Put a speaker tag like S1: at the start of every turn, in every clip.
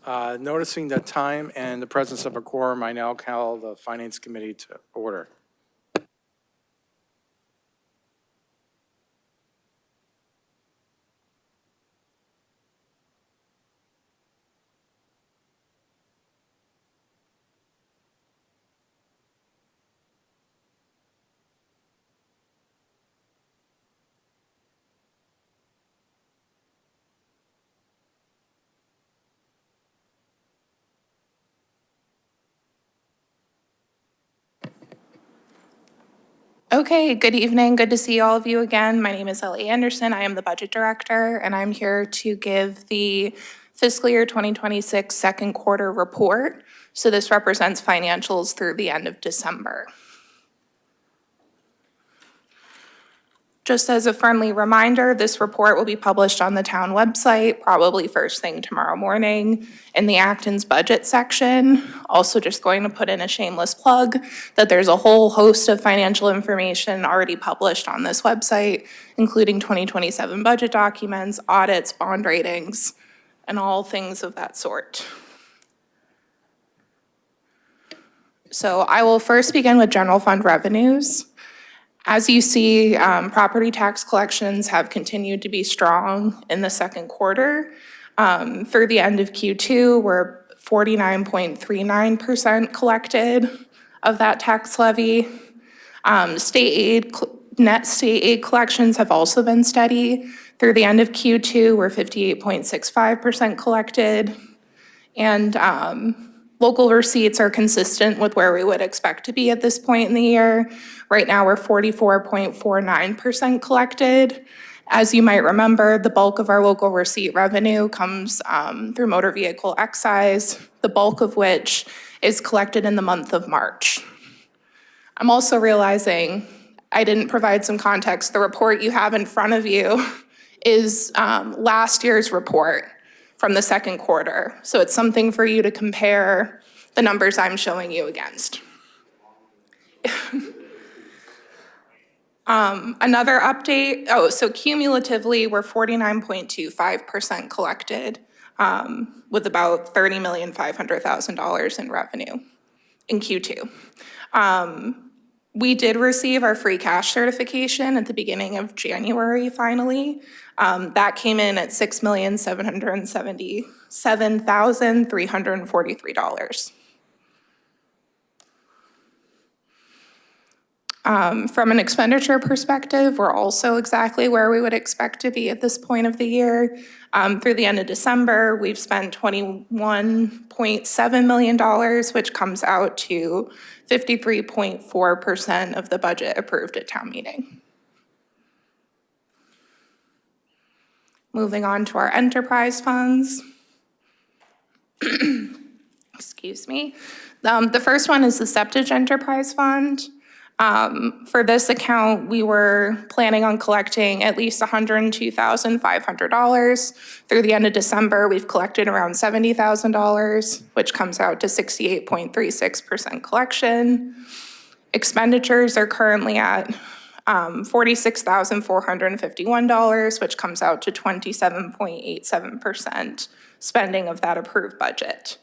S1: Noticing the time and the presence of a quorum, I now call the Finance Committee to order.
S2: Okay, good evening. Good to see all of you again. My name is Ellie Anderson. I am the Budget Director, and I'm here to give the fiscal year 2026 second quarter report. So this represents financials through the end of December. Just as a friendly reminder, this report will be published on the town website, probably first thing tomorrow morning in the Acton's budget section. Also just going to put in a shameless plug that there's a whole host of financial information already published on this website, including 2027 budget documents, audits, bond ratings, and all things of that sort. So I will first begin with general fund revenues. As you see, property tax collections have continued to be strong in the second quarter. Through the end of Q2, we're 49.39% collected of that tax levy. Net state aid collections have also been steady. Through the end of Q2, we're 58.65% collected. And local receipts are consistent with where we would expect to be at this point in the year. Right now, we're 44.49% collected. As you might remember, the bulk of our local receipt revenue comes through motor vehicle excise, the bulk of which is collected in the month of March. I'm also realizing I didn't provide some context. The report you have in front of you is last year's report from the second quarter. So it's something for you to compare the numbers I'm showing you against. Another update, so cumulatively, we're 49.25% collected with about $30,500,000 in revenue in Q2. We did receive our free cash certification at the beginning of January, finally. That came in at $6,777,343. From an expenditure perspective, we're also exactly where we would expect to be at this point of the year. Through the end of December, we've spent $21.7 million, which comes out to 53.4% of the budget approved at town meeting. Moving on to our enterprise funds. Excuse me. The first one is the Septage Enterprise Fund. For this account, we were planning on collecting at least $102,500. Through the end of December, we've collected around $70,000, which comes out to 68.36% collection. Expenditures are currently at $46,451, which comes out to 27.87% spending of that approved budget.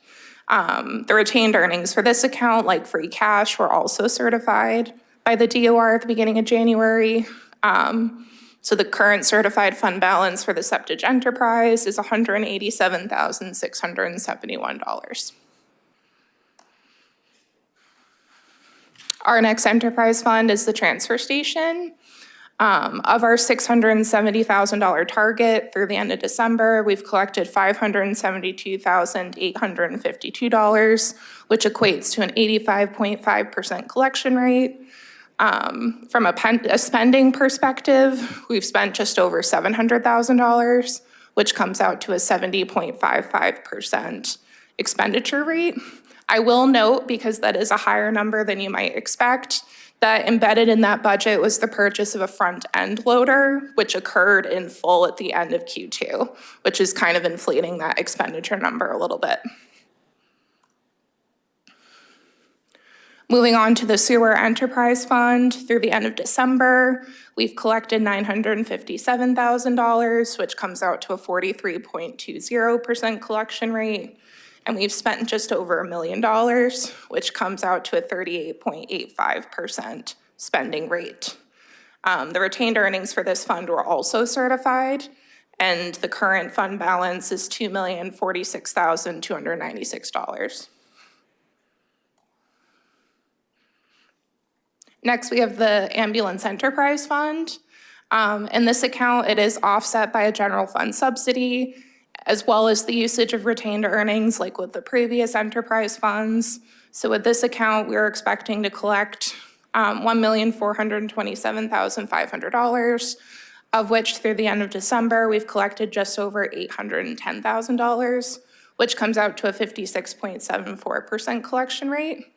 S2: The retained earnings for this account, like free cash, were also certified by the DOR at the beginning of January. So the current certified fund balance for the Septage Enterprise is $187,671. Our next enterprise fund is the transfer station. Of our $670,000 target through the end of December, we've collected $572,852, which equates to an 85.5% collection rate. From a spending perspective, we've spent just over $700,000, which comes out to a 70.55% expenditure rate. I will note, because that is a higher number than you might expect, that embedded in that budget was the purchase of a front-end loader, which occurred in full at the end of Q2, which is kind of inflating that expenditure number a little bit. Moving on to the Sewer Enterprise Fund, through the end of December, we've collected $957,000, which comes out to a 43.20% collection rate. and we've spent just over $1 million, which comes out to a 38.85% spending rate. The retained earnings for this fund were also certified, and the current fund balance is $2,046,296. Next, we have the Ambulance Enterprise Fund. In this account, it is offset by a general fund subsidy, as well as the usage of retained earnings like with the previous enterprise funds. So with this account, we're expecting to collect $1,427,500, of which through the end of December, we've collected just over $810,000, which comes out to a 56.74% collection rate.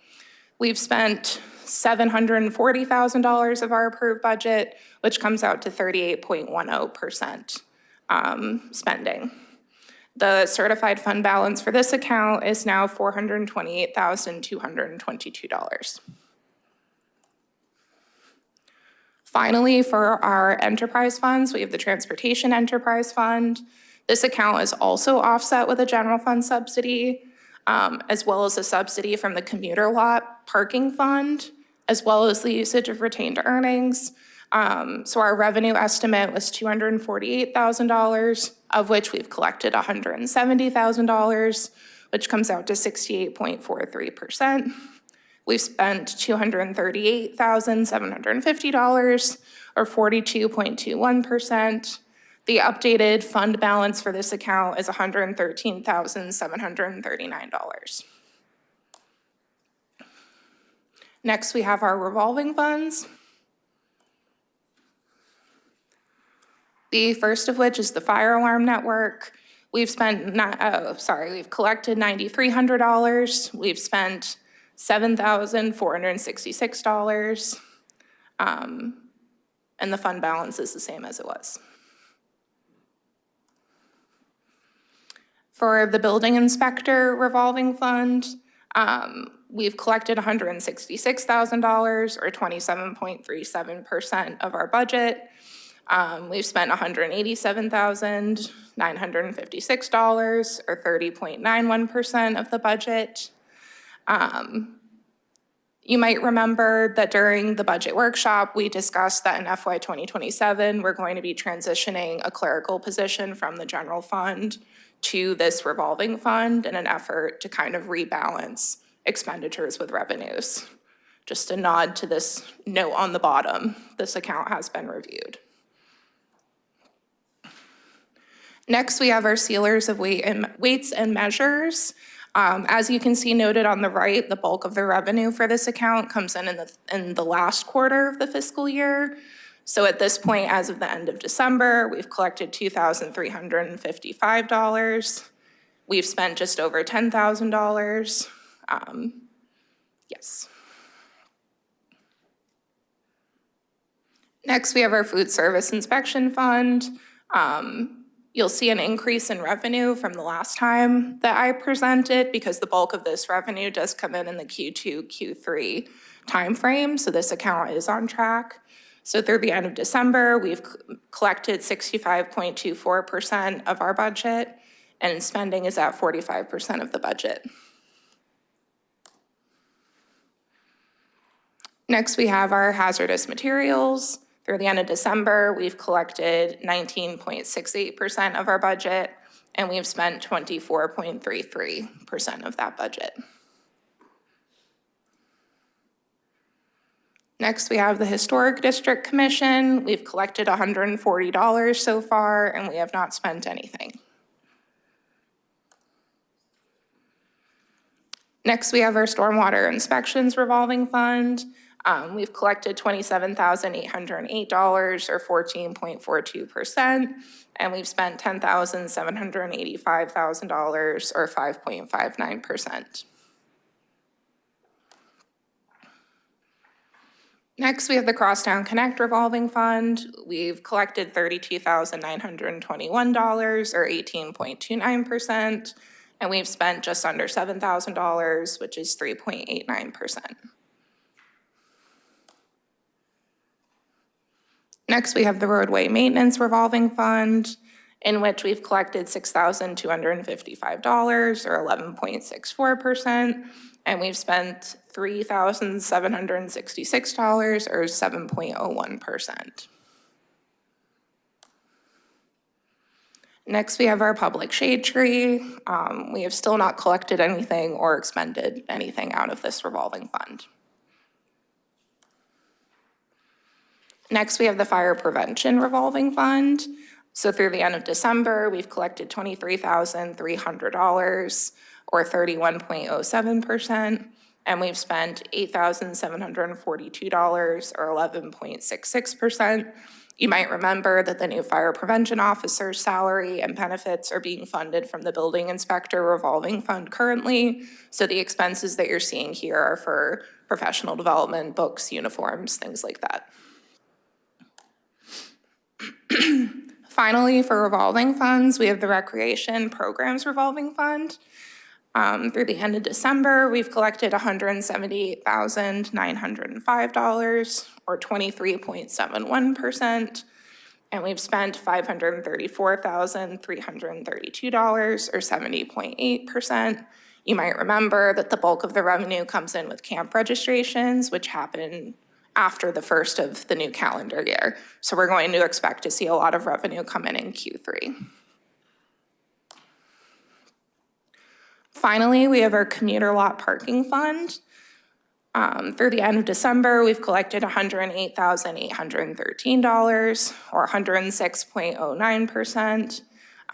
S2: We've spent $740,000 of our approved budget, which comes out to 38.10% spending. The certified fund balance for this account is now $428,222. Finally, for our enterprise funds, we have the Transportation Enterprise Fund. This account is also offset with a general fund subsidy, as well as a subsidy from the Commuter Lot Parking Fund, as well as the usage of retained earnings. So our revenue estimate was $248,000, of which we've collected $170,000, which comes out to 68.43%. We've spent $238,750, or 42.21%. The updated fund balance for this account is $113,739. Next, we have our revolving funds. The first of which is the fire alarm network. We've collected $9,300. We've spent $7,466, and the fund balance is the same as it was. For the building inspector revolving fund, we've collected $166,000, or 27.37% of our budget. We've spent $187,956, or 30.91% of the budget. You might remember that during the budget workshop, we discussed that in FY 2027, we're going to be transitioning a clerical position from the general fund to this revolving fund in an effort to kind of rebalance expenditures with revenues. Just a nod to this note on the bottom, this account has been reviewed. Next, we have our sealers of weights and measures. As you can see noted on the right, the bulk of the revenue for this account comes in the last quarter of the fiscal year. So at this point, as of the end of December, we've collected $2,355. We've spent just over $10,000. Yes. Next, we have our food service inspection fund. You'll see an increase in revenue from the last time that I presented because the bulk of this revenue does come in the Q2, Q3 timeframe, so this account is on track. So through the end of December, we've collected 65.24% of our budget, and spending is at 45% of the budget. Next, we have our hazardous materials. Through the end of December, we've collected 19.68% of our budget, and we've spent 24.33% of that budget. Next, we have the Historic District Commission. We've collected $140 so far, and we have not spent anything. Next, we have our Stormwater Inspections Revolving Fund. We've collected $27,808, or 14.42%, and we've spent $10,785,000, or 5.59%. Next, we have the Crosstown Connect Revolving Fund. We've collected $32,921, or 18.29%, and we've spent just under $7,000, which is 3.89%. Next, we have the Roadway Maintenance Revolving Fund. in which we've collected $6,255, or 11.64%, and we've spent $3,766, or 7.01%. Next, we have our public shade tree. We have still not collected anything or expended anything out of this revolving fund. Next, we have the fire prevention revolving fund. So through the end of December, we've collected $23,300, or 31.07%, and we've spent $8,742, or 11.66%. You might remember that the new fire prevention officer's salary and benefits are being funded from the building inspector revolving fund currently. So the expenses that you're seeing here are for professional development, books, uniforms, things like that. Finally, for revolving funds, we have the Recreation Programs Revolving Fund. Through the end of December, we've collected $178,905, or 23.71%, and we've spent $534,332, or 70.8%. You might remember that the bulk of the revenue comes in with camp registrations, which happen after the first of the new calendar year. So we're going to expect to see a lot of revenue come in Q3. Finally, we have our commuter lot parking fund. Through the end of December, we've collected $108,813, or 106.09%,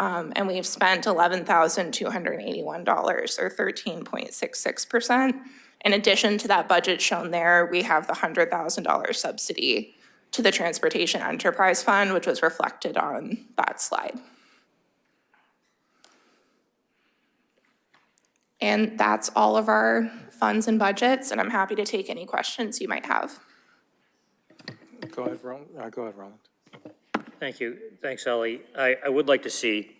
S2: and we've spent $11,281, or 13.66%. In addition to that budget shown there, we have the $100,000 subsidy to the Transportation Enterprise Fund, which was reflected on that slide. And that's all of our funds and budgets, and I'm happy to take any questions you might have.
S1: Go ahead, Roland.
S3: Thank you. Thanks, Ellie. I would like to see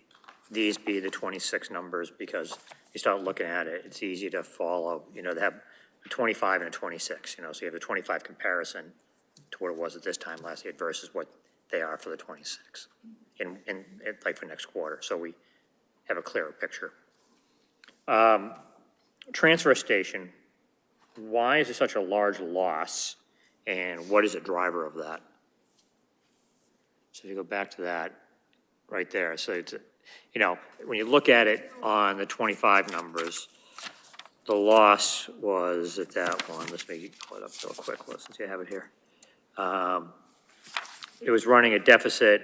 S3: these be the 26 numbers, because you start looking at it, it's easy to follow. You know, they have a 25 and a 26, you know, so you have the 25 comparison to what it was at this time last year versus what they are for the 26 in like for next quarter, so we have a clearer picture. Transfer station, why is it such a large loss, and what is the driver of that? So if you go back to that right there, so it's, you know, when you look at it on the 25 numbers, the loss was at that one. Let's make it pull it up real quick, since you have it here. It was running a deficit.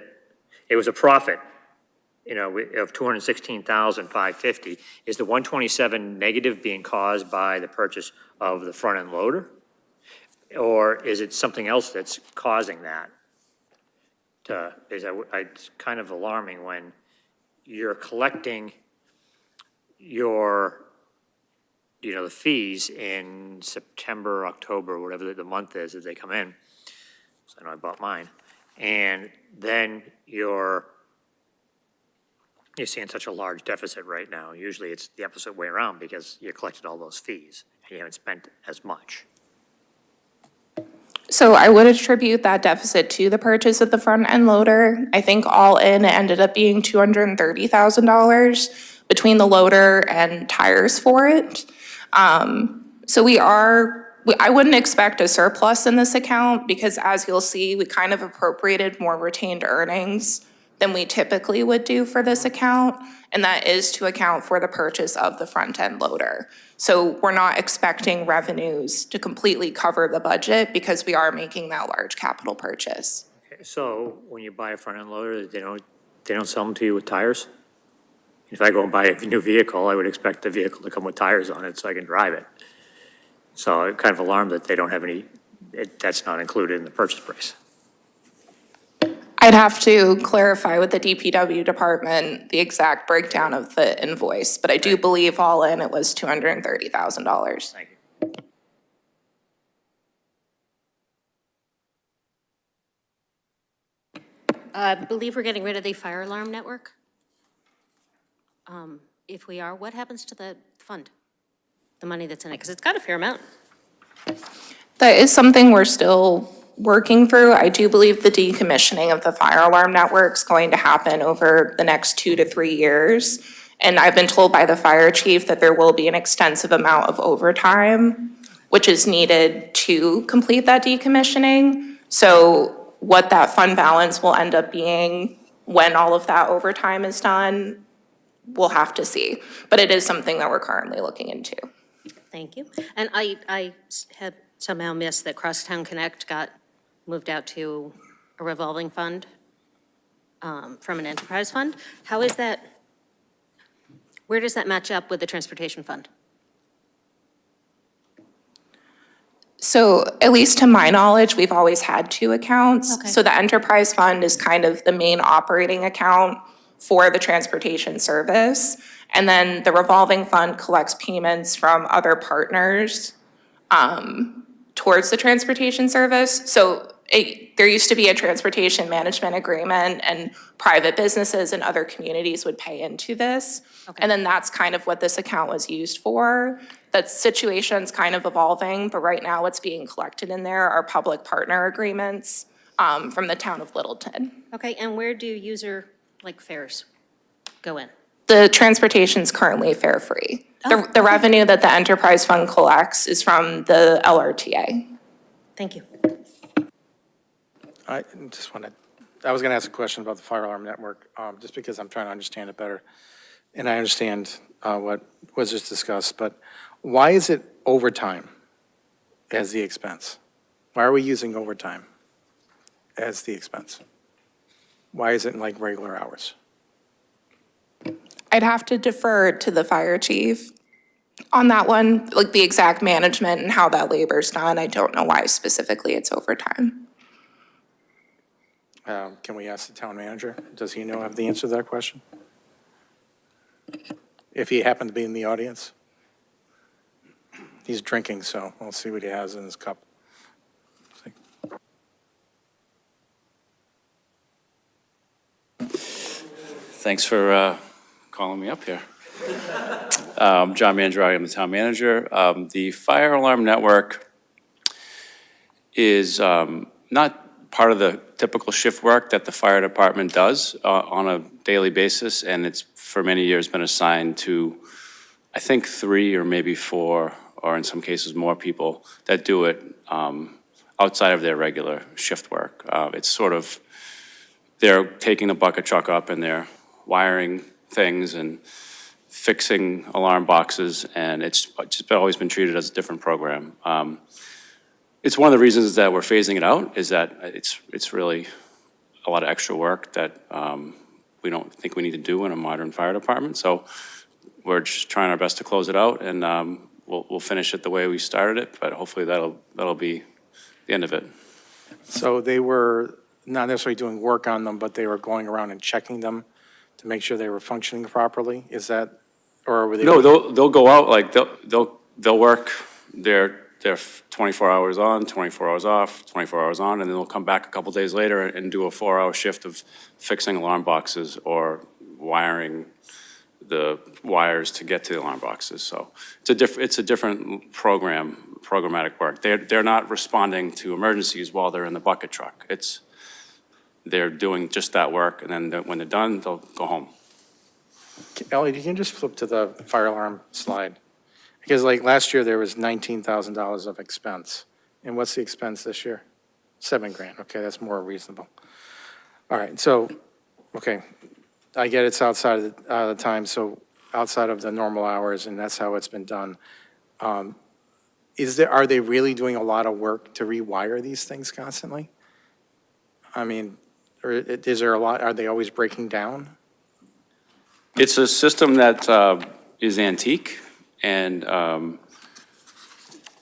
S3: It was a profit, you know, of $216,550. Is the 127 negative being caused by the purchase of the front end loader, or is it something else that's causing that? It's kind of alarming when you're collecting your, you know, the fees in September, October, whatever the month is that they come in. So I know I bought mine. And then you're seeing such a large deficit right now. Usually it's the opposite way around, because you collected all those fees and you haven't spent as much.
S2: So I would attribute that deficit to the purchase of the front end loader. I think all in it ended up being $230,000 between the loader and tires for it. So I wouldn't expect a surplus in this account, because as you'll see, we kind of appropriated more retained earnings than we typically would do for this account, and that is to account for the purchase of the front end loader. So we're not expecting revenues to completely cover the budget, because we are making that large capital purchase.
S3: Okay, so when you buy a front end loader, they don't sell them to you with tires? If I go and buy a new vehicle, I would expect the vehicle to come with tires on it so I can drive it. So I'm kind of alarmed that they don't have any, that's not included in the purchase price.
S2: I'd have to clarify with the DPW department the exact breakdown of the invoice, but I do believe all in it was $230,000.
S3: Thank you.
S4: I believe we're getting rid of the fire alarm network. If we are, what happens to the fund, the money that's in it? Because it's got a fair amount.
S2: That is something we're still working through. I do believe the decommissioning of the fire alarm network is going to happen over the next 2 to 3 years. And I've been told by the fire chief that there will be an extensive amount of overtime, which is needed to complete that decommissioning. So what that fund balance will end up being when all of that overtime is done, we'll have to see. But it is something that we're currently looking into.
S4: Thank you. And I had somehow missed that Crosstown Connect got moved out to a revolving fund from an enterprise fund. How is that, where does that match up with the transportation fund?
S2: So at least to my knowledge, we've always had 2 accounts.
S4: Okay.
S2: So the enterprise fund is kind of the main operating account for the transportation service. And then the revolving fund collects payments from other partners towards the transportation service. So there used to be a transportation management agreement, and private businesses and other communities would pay into this.
S4: Okay.
S2: And then that's kind of what this account was used for. That situation's kind of evolving, but right now what's being collected in there are public partner agreements from the town of Littleton.
S4: Okay, and where do user, like, fares go in?
S2: The transportation's currently fare-free. The revenue that the enterprise fund collects is from the LRTA.
S4: Thank you.
S1: I just wanted, I was going to ask a question about the fire alarm network, just because I'm trying to understand it better. And I understand what was just discussed, but why is it overtime as the expense? Why are we using overtime as the expense? Why isn't like regular hours?
S2: I'd have to defer to the fire chief on that one, like the exact management and how that labor's done. I don't know why specifically it's overtime.
S1: Can we ask the town manager? Does he have the answer to that question? If he happened to be in the audience? He's drinking, so we'll see what he has in his cup.
S5: Thanks for calling me up here. John Mangiari, I'm the town manager. The fire alarm network is not part of the typical shift work that the fire department does on a daily basis, and it's for many years been assigned to, I think, 3 or maybe 4, or in some cases more people that do it outside of their regular shift work. It's sort of, they're taking the bucket truck up and they're wiring things and fixing alarm boxes, and it's just always been treated as a different program. It's one of the reasons that we're phasing it out, is that it's really a lot of extra work that we don't think we need to do in a modern fire department. So we're just trying our best to close it out, and we'll finish it the way we started it, but hopefully that'll be the end of it.
S1: So they were not necessarily doing work on them, but they were going around and checking them to make sure they were functioning properly? Is that, or were they?
S5: No, they'll go out, like, they'll work their 24 hours on, 24 hours off, 24 hours on, and then they'll come back a couple days later and do a 4-hour shift of fixing alarm boxes or wiring the wires to get to the alarm boxes. So it's a different programmatic work. They're not responding to emergencies while they're in the bucket truck. They're doing just that work, and then when they're done, they'll go home.
S1: Ellie, you can just flip to the fire alarm slide. Because like last year, there was $19,000 of expense. And what's the expense this year? $7,000. Okay, that's more reasonable. All right, so, okay, I get it's outside of the time, so outside of the normal hours, and that's how it's been done. Are they really doing a lot of work to rewire these things constantly? I mean, or is there a lot, are they always breaking down?
S5: It's a system that is antique, and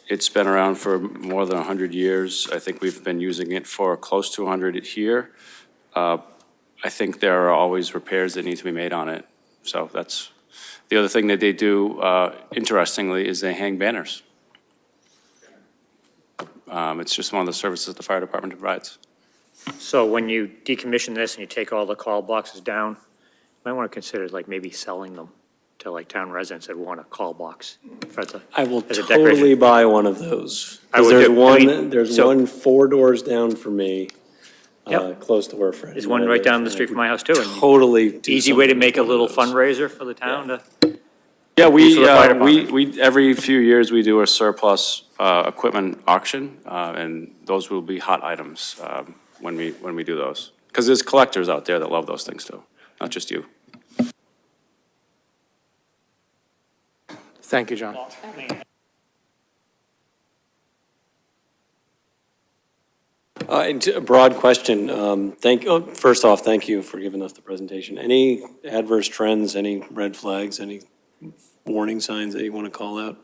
S5: it's been around for more than 100 years. I think we've been using it for close to 100 here. I think there are always repairs that need to be made on it. So that's the other thing that they do, interestingly, is they hang banners. It's just one of the services the fire department provides.
S3: So when you decommission this and you take all the call boxes down, you might want to consider like maybe selling them to like town residents that want a call box.
S6: I will
S3: as a
S6: totally
S3: decoration.
S6: buy one of those.
S3: I
S6: 'Cause
S3: would
S6: there's
S3: too. I
S6: one,
S3: mean,
S6: there's
S3: so-
S6: one 4 doors down from me,
S3: Yep.
S6: close to where Fred.
S3: There's
S6: and
S3: one
S6: I
S3: right
S6: live,
S3: down the
S6: and I
S3: street from
S6: would
S3: my house too. and
S6: Totally. do
S3: Easy way to
S6: something
S3: make a
S6: with one
S3: little
S6: of those.
S3: fundraiser for the town to.
S5: Yeah,
S3: Use for the fire
S5: we,
S3: department.
S5: every few years, we do a surplus equipment auction, and those will be hot items when we do those. Because there's collectors out there that love those things too, not just you.
S1: Thank you, John.
S6: And a broad question, first off, thank you for giving us the presentation. Any adverse trends, any red flags, any warning signs that you want to call out?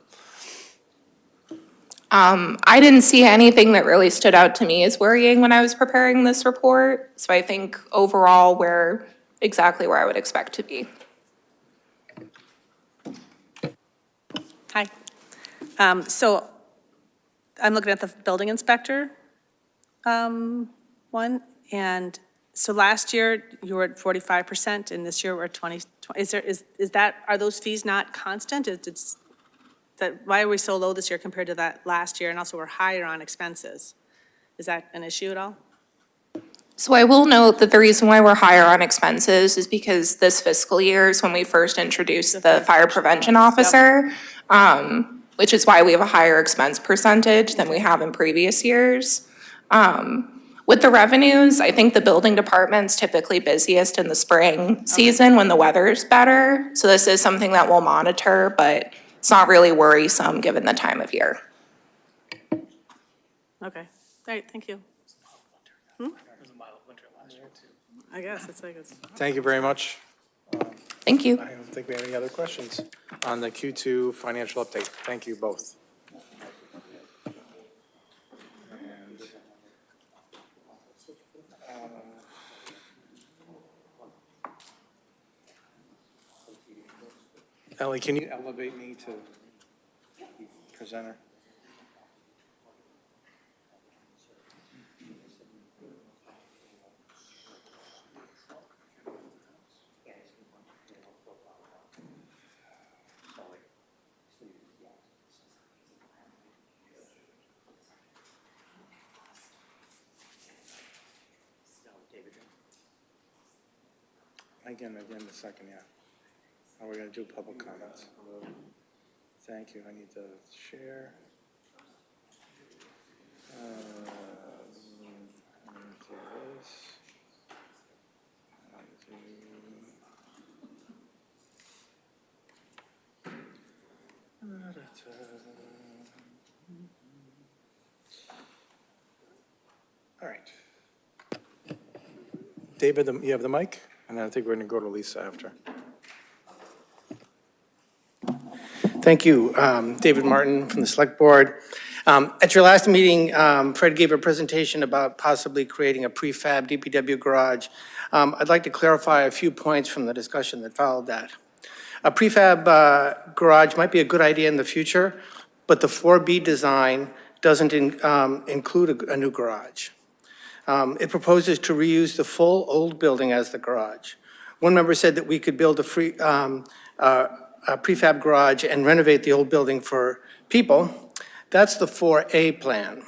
S2: I didn't see anything that really stood out to me as worrying when I was preparing this report. So I think overall, we're exactly where I would expect to be.
S7: Hi. So I'm looking at the building inspector one, and so last year you were at 45%, and this year we're at 20. Is that, are those fees not constant? Why are we so low this year compared to that last year, and also we're higher on expenses? Is that an issue at all?
S2: So I will note that the reason why we're higher on expenses is because this fiscal year is when we first introduced the fire prevention officer, which is why we have a higher expense percentage than we have in previous years. With the revenues, I think the building department's typically busiest in the spring season when the weather's better. So this is something that we'll monitor, but it's not really worrisome given the time of year.
S7: Okay, all right, thank you. I guess, it's like it's.
S1: Thank you very much.
S2: Thank you.
S1: I don't think we have any other questions on the Q2 financial update. Thank you both. Ellie, can you elevate me to presenter? Again, the second, yeah. Now we're gonna do public comments. Thank you, I need to share. Into this. All right. David, you have the mic, and then I think we're gonna go to Lisa after.
S8: Thank you. David Martin from the Select Board. At your last meeting, Fred gave a presentation about possibly creating a prefab DPW garage. I'd like to clarify a few points from the discussion that followed that. A prefab garage might be a good idea in the future, but the 4B design doesn't include a new garage. It proposes to reuse the full old building as the garage. One member said that we could build a prefab garage and renovate the old building for people. That's the 4A plan,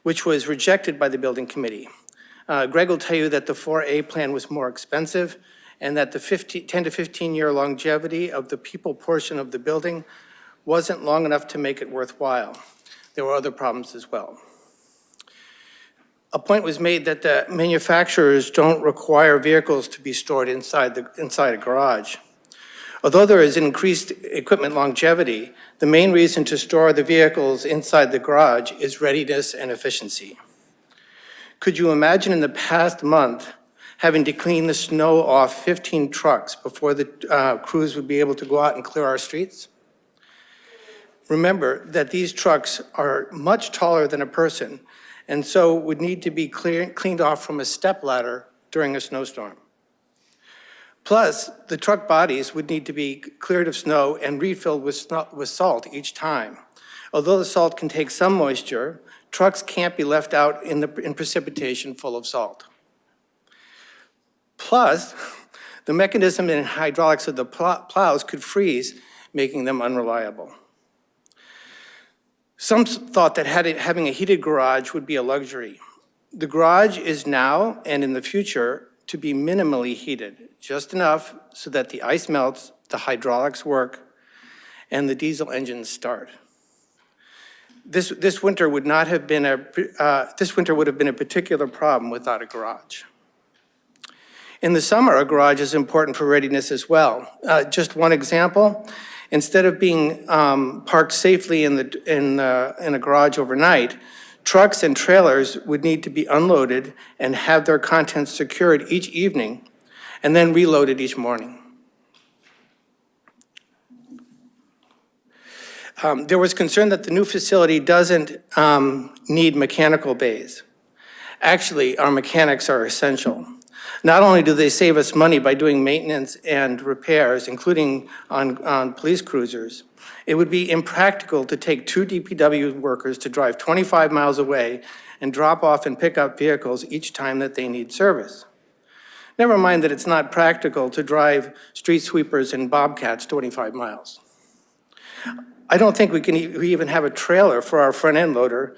S8: which was rejected by the building committee. Greg will tell you that the 4A plan was more expensive and that the 10 to 15-year longevity of the people portion of the building wasn't long enough to make it worthwhile. There were other problems as well. A point was made that the manufacturers don't require vehicles to be stored inside a garage. Although there is increased equipment longevity, the main reason to store the vehicles inside the garage is readiness and efficiency. Could you imagine in the past month having to clean the snow off 15 trucks before the crews would be able to go out and clear our streets? Remember that these trucks are much taller than a person and so would need to be cleaned off from a stepladder during a snowstorm. Plus, the truck bodies would need to be cleared of snow and refilled with salt each time. Although the salt can take some moisture, trucks can't be left out in precipitation full of salt. Plus, The mechanism and hydraulics of the plows could freeze, making them unreliable. Some thought that having a heated garage would be a luxury. The garage is now and in the future to be minimally heated, just enough so that the ice melts, the hydraulics work, and the diesel engines start. This winter would have been a particular problem without a garage. In the summer, a garage is important for readiness as well. Just one example, instead of being parked safely in a garage overnight, trucks and trailers would need to be unloaded and have their contents secured each evening and then reloaded each morning. There was concern that the new facility doesn't need mechanical bays. Actually, our mechanics are essential. Not only do they save us money by doing maintenance and repairs, including on police cruisers, it would be impractical to take 2 DPW workers to drive 25 miles away and drop off and pick up vehicles each time that they need service. Never mind that it's not practical to drive street sweepers and bobcats 25 miles. I don't think we even have a trailer for our front end loader,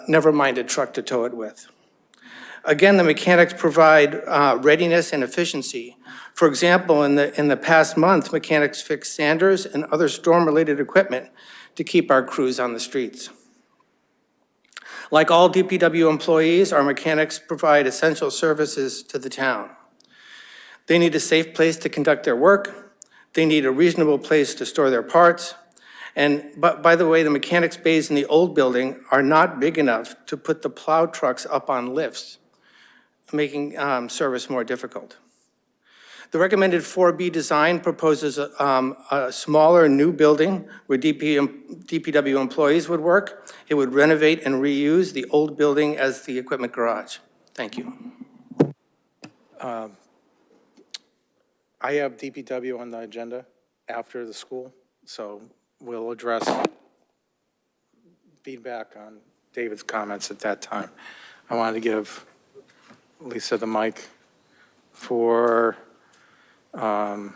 S8: never mind a truck to tow it with. Again, the mechanics provide readiness and efficiency. For example, in the past month, mechanics fixed sanders and other storm-related equipment to keep our crews on the streets. Like all DPW employees, our mechanics provide essential services to the town. They need a safe place to conduct their work. They need a reasonable place to store their parts. But by the way, the mechanics bays in the old building are not big enough to put the plow trucks up on lifts, making service more difficult. The recommended 4B design proposes a smaller new building where DPW employees would work. It would renovate and reuse the old building as the equipment garage. Thank you.
S1: I have DPW on the agenda after the school, so we'll address feedback on David's comments at that time. I wanted to give Lisa the mic for I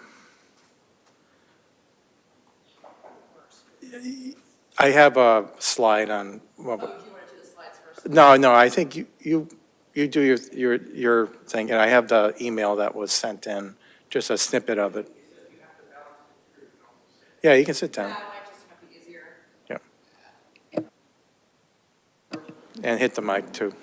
S1: have a slide on. Well, do you want to do the slides first? No, I think you do your thing, and I have the email that was sent in, just a snippet of it. Yeah, you can sit down.
S2: That might just might be easier.
S1: Yeah. And hit the mic too.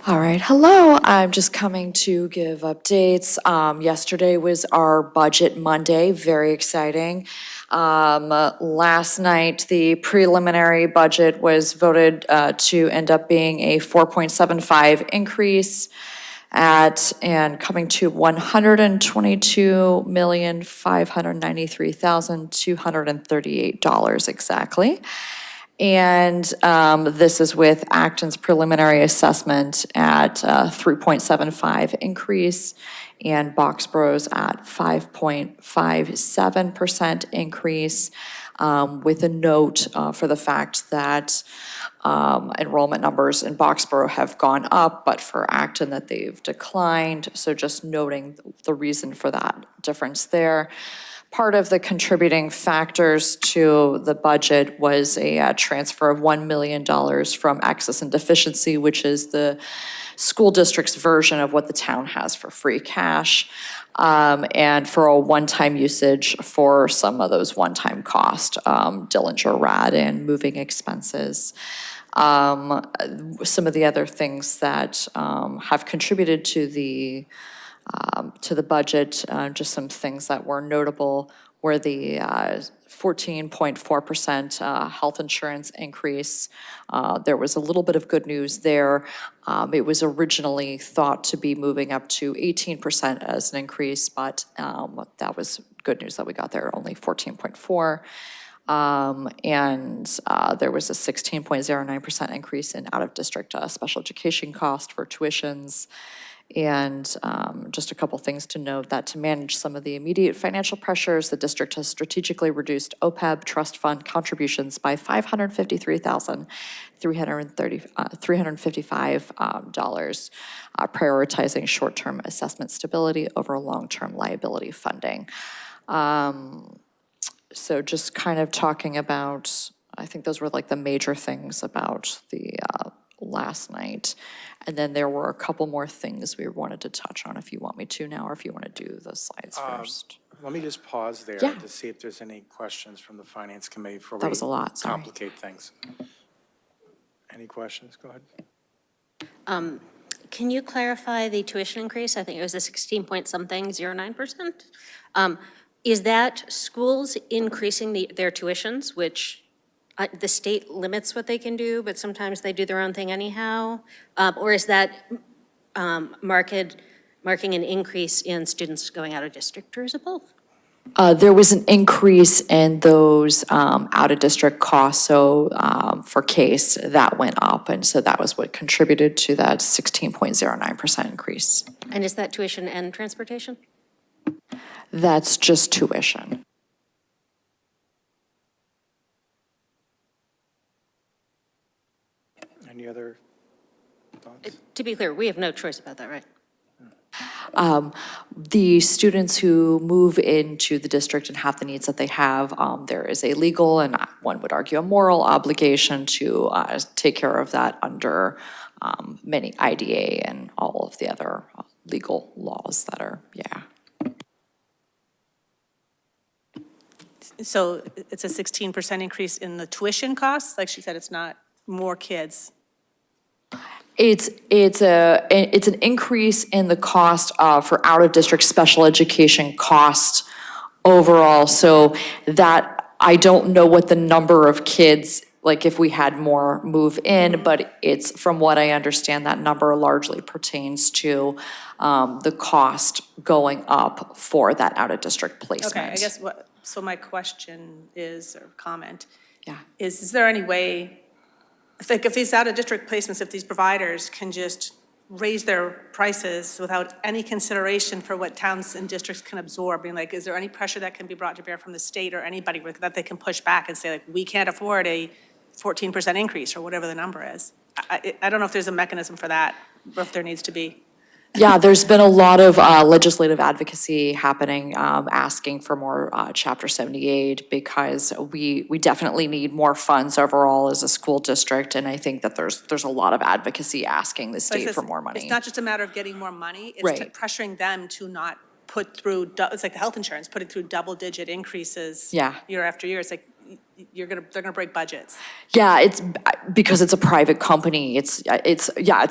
S9: All right, hello. I'm just coming to give updates. Yesterday was our Budget Monday, very exciting. Last night, the preliminary budget was voted to end up being a 4.75 increase and coming to $122,593,238 exactly. And this is with Acton's preliminary assessment at 3.75 increase and Boxborough's at 5.57% increase, with a note for the fact that enrollment numbers in Boxborough have gone up, but for Acton that they've declined. So just noting the reason for that difference there. Part of the contributing factors to the budget was a transfer of $1 million from excess and deficiency, which is the school district's version of what the town has for free cash, and for a one-time usage for some of those one-time costs, Dillinger Rad and moving expenses. Some of the other things that have contributed to the budget, just some things that were notable were the 14.4% health insurance increase. There was a little bit of good news there. It was originally thought to be moving up to 18% as an increase, but that was good news that we got there, only 14.4. And there was a 16.09% increase in out-of-district special education cost for tuitions. And just a couple things to note, that to manage some of the immediate financial pressures, the district has strategically reduced OPEB trust fund contributions by $355, prioritizing short-term assessment stability over long-term liability funding. So just kind of talking about, I think those were like the major things about the last night. And then there were a couple more things we wanted to touch on, if you want me to now, or if you want to do the slides first.
S1: Let me just pause there
S9: Yeah.
S1: to see if there's any questions from the Finance Committee before
S9: That
S1: we
S9: was a lot, sorry.
S1: complicate things. Any questions? Go ahead.
S4: Can you clarify the tuition increase? I think it was a 16.09%. Is that schools increasing their tuitions, which the state limits what they can do, but sometimes they do their own thing anyhow? Or is that marking an increase in students going out of district, or is it both?
S9: There was an increase in those out-of-district costs, so for CASE, that went up, and so that was what contributed to that 16.09% increase.
S4: And is that tuition and transportation?
S9: That's just tuition.
S1: Any other thoughts?
S4: To be clear, we have no choice about that, right?
S9: The students who move into the district and have the needs that they have, there is a legal and one would argue a moral obligation to take care of that under many IDA and all of the other legal laws that are, yeah.
S7: So it's a 16% increase in the tuition costs? Like she said, it's not more kids.
S9: It's an increase in the cost for out-of-district special education cost overall. So that, I don't know what the number of kids, like if we had more move in, but it's, from what I understand, that number largely pertains to the cost going up for that out-of-district placement.
S7: Okay, I guess so my question is, or comment,
S9: Yeah.
S7: is there any way, if these out-of-district placements, if these providers can just raise their prices without any consideration for what towns and districts can absorb, being like, is there any pressure that can be brought to bear from the state or anybody that they can push back and say, like, we can't afford a 14% increase or whatever the number is? I don't know if there's a mechanism for that, or if there needs to be.
S9: Yeah, there's been a lot of legislative advocacy happening, asking for more Chapter 78, because we definitely need more funds overall as a school district, and I think that there's a lot of advocacy asking the state for more money.
S7: It's not just a matter of getting more money, it's
S9: Right.
S7: pressuring them to not put through, it's like the health insurance, putting through double-digit increases
S9: Yeah.
S7: year after year. It's like, they're gonna break budgets.
S9: Yeah, it's because it's a private company. It's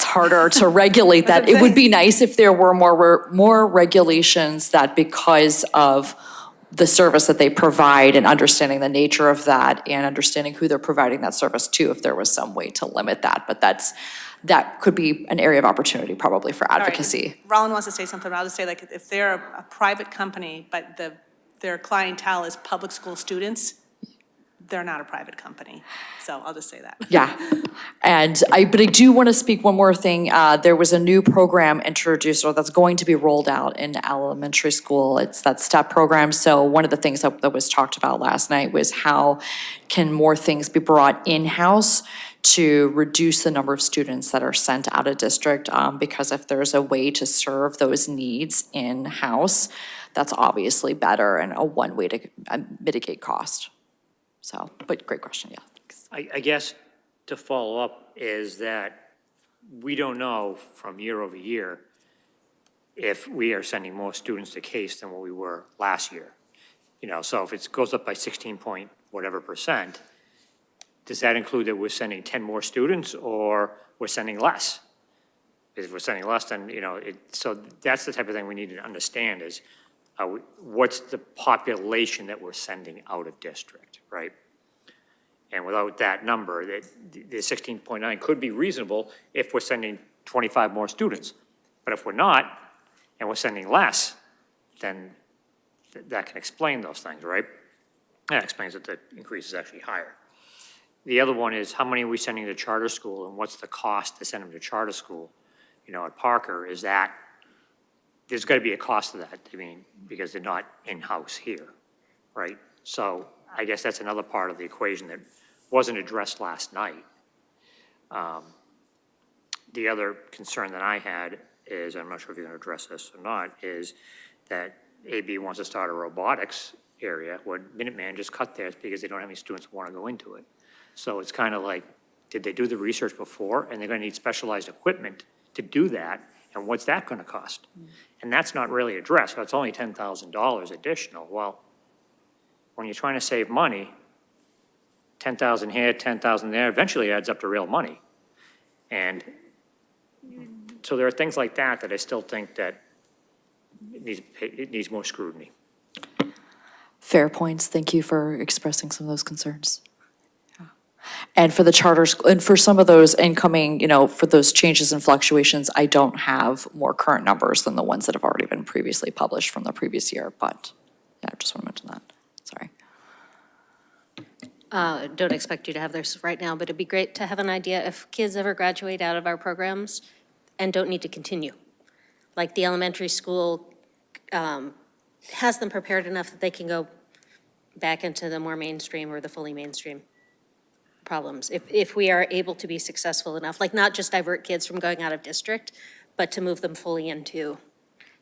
S9: harder to regulate that. It would be nice if there were more regulations that, because of the service that they provide and understanding the nature of that and understanding who they're providing that service to, if there was some way to limit that. But that could be an area of opportunity probably for advocacy.
S7: Roland wants to say something, but I'll just say, like, if they're a private company, but their clientele is public school students, they're not a private company. So I'll just say that.
S9: Yeah, but I do want to speak one more thing. There was a new program introduced, or that's going to be rolled out in elementary school. It's that STEP program. So one of the things that was talked about last night was how can more things be brought in-house to reduce the number of students that are sent out of district, because if there's a way to serve those needs in-house, that's obviously better and one way to mitigate cost. So, but great question, yeah.
S3: I guess to follow up is that we don't know from year over year if we are sending more students to CASE than what we were last year. You know, so if it goes up by 16 point whatever %, does that include that we're sending 10 more students or we're sending less? If we're sending less, then, you know, so that's the type of thing we need to understand is what's the population that we're sending out of district, right? And without that number, the 16.9 could be reasonable if we're sending 25 more students. But if we're not, and we're sending less, then that can explain those things, right? That explains that the increase is actually higher. The other one is how many are we sending to charter school and what's the cost to send them to charter school? You know, at Parker, is that there's got to be a cost to that, I mean, because they're not in-house here, right? So I guess that's another part of the equation that wasn't addressed last night. The other concern that I had is, I'm not sure if you're going to address this or not, is that AB wants to start a robotics area. Would Minuteman just cut theirs because they don't have any students who want to go into it? So it's kind of like, did they do the research before? And they're going to need specialized equipment to do that. And what's that going to cost? And that's not really addressed. So it's only $10,000 additional. Well, when you're trying to save money, 10,000 here, 10,000 there, eventually adds up to real money. And so there are things like that that I still think that it needs more scrutiny.
S9: Fair points. Thank you for expressing some of those concerns. Yeah. And for the charters, and for some of those incoming, for those changes and fluctuations, I don't have more current numbers than the ones that have already been previously published from the previous year, but yeah, I just want to mention that. Sorry.
S4: Don't expect you to have this right now, but it'd be great to have an idea if kids ever graduate out of our programs and don't need to continue. Like the elementary school has them prepared enough that they can go back into the more mainstream or the fully mainstream problems. If we are able to be successful enough, like not just divert kids from going out of district, but to move them fully into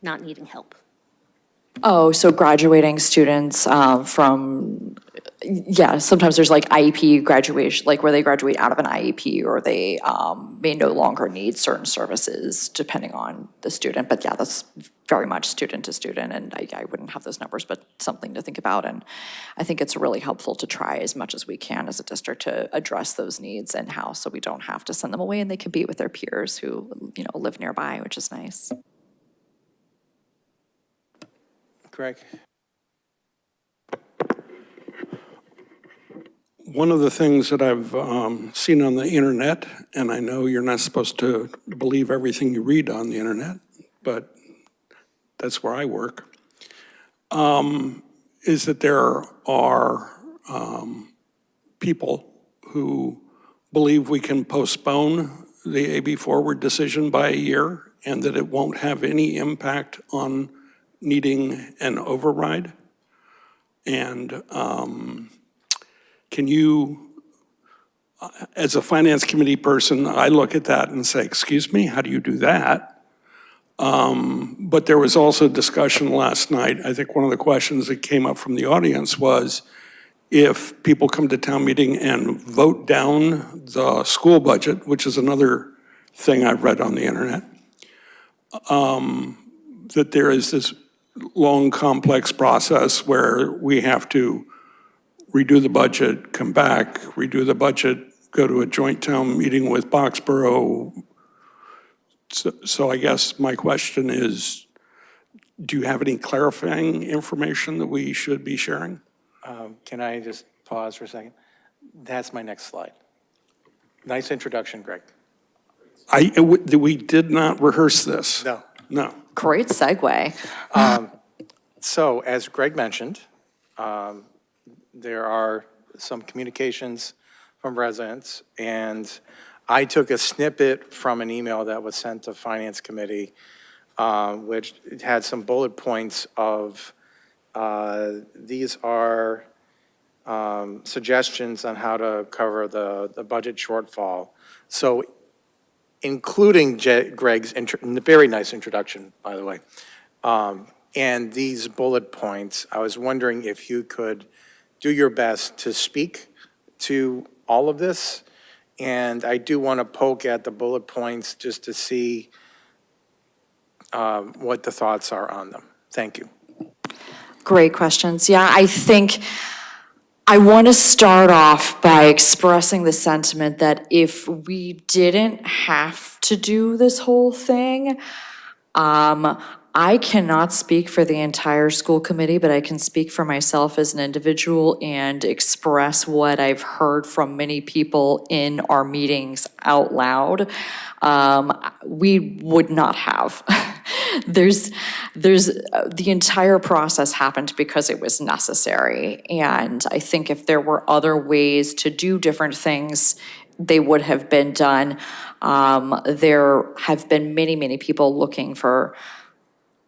S4: not needing help.
S9: Oh, so graduating students sometimes there's like IEP graduation, like where they graduate out of an IEP or they may no longer need certain services depending on the student. But yeah, that's very much student to student, and I wouldn't have those numbers, but something to think about. And I think it's really helpful to try as much as we can as a district to address those needs in-house so we don't have to send them away and they compete with their peers who, live nearby, which is nice.
S1: Greg?
S10: One of the things that I've seen on the internet, and I know you're not supposed to believe everything you read on the internet, but that's where I work, is that there are people who believe we can postpone the AB forward decision by a year and that it won't have any impact on needing an override. And can you, as a finance committee person, I look at that and say, excuse me, how do you do that? But there was also discussion last night. I think one of the questions that came up from the audience was if people come to town meeting and vote down the school budget, which is another thing I've read on the internet, that there is this long, complex process where we have to redo the budget, come back, redo the budget, go to a joint town meeting with Boxborough. So I guess my question is, do you have any clarifying information that we should be sharing?
S1: Can I just pause for a second? That's my next slide. Nice introduction, Greg.
S10: We did not rehearse this.
S1: No.
S10: No.
S9: Great segue.
S1: So as Greg mentioned, there are some communications from residents, and I took a snippet from an email that was sent to Finance Committee, which had some bullet points of, these are suggestions on how to cover the budget shortfall. So including Greg's very nice introduction, by the way, and these bullet points, I was wondering if you could do your best to speak to all of this. And I do want to poke at the bullet points just to see what the thoughts are on them. Thank you.
S9: Great questions. Yeah, I think I want to start off by expressing the sentiment that if we didn't have to do this whole thing, I cannot speak for the entire school committee, but I can speak for myself as an individual and express what I've heard from many people in our meetings out loud. We would not have. The entire process happened because it was necessary. And I think if there were other ways to do different things, they would have been done. There have been many, many people looking for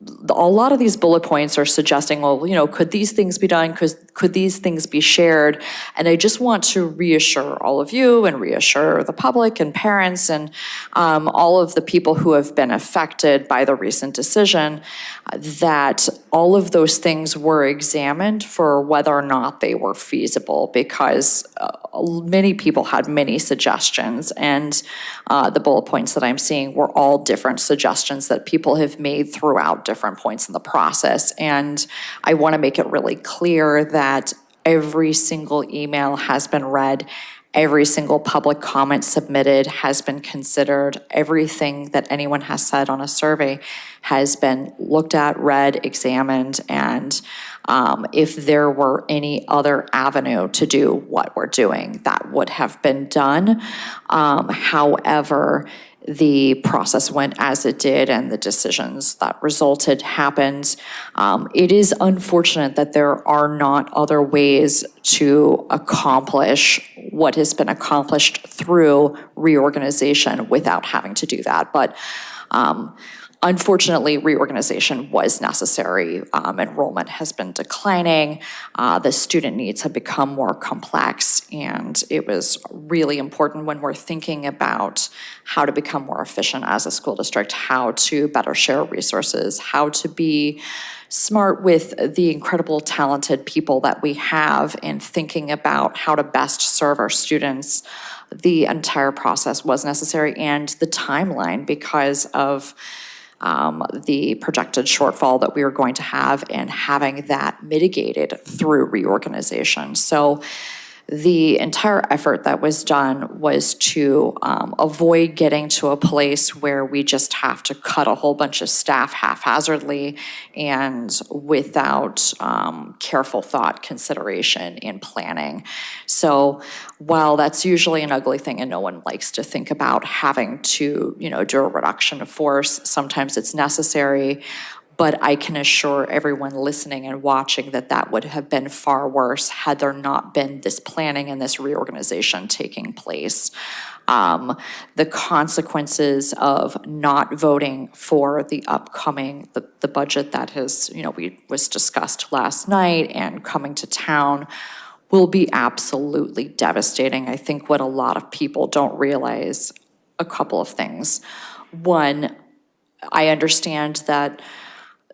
S9: a lot of these bullet points are suggesting, well, could these things be done? Could these things be shared? And I just want to reassure all of you and reassure the public and parents and all of the people who have been affected by the recent decision that all of those things were examined for whether or not they were feasible, because many people had many suggestions, and the bullet points that I'm seeing were all different suggestions that people have made throughout different points in the process. And I want to make it really clear that every single email has been read, every single public comment submitted has been considered, everything that anyone has said on a survey has been looked at, read, examined, and if there were any other avenue to do what we're doing, that would have been done. However, the process went as it did and the decisions that resulted happened. It is unfortunate that there are not other ways to accomplish what has been accomplished through reorganization without having to do that. But unfortunately, reorganization was necessary. Enrollment has been declining. The student needs have become more complex, and it was really important when we're thinking about how to become more efficient as a school district, how to better share resources, how to be smart with the incredible talented people that we have in thinking about how to best serve our students. The entire process was necessary, and the timeline, because of the projected shortfall that we were going to have and having that mitigated through reorganization. So the entire effort that was done was to avoid getting to a place where we just have to cut a whole bunch of staff haphazardly and without careful thought, consideration, and planning. So while that's usually an ugly thing and no one likes to think about having to, do a reduction of force, sometimes it's necessary. But I can assure everyone listening and watching that that would have been far worse had there not been this planning and this reorganization taking place. The consequences of not voting for the upcoming, the budget that has, was discussed last night and coming to town will be absolutely devastating. I think what a lot of people don't realize, a couple of things. One, I understand that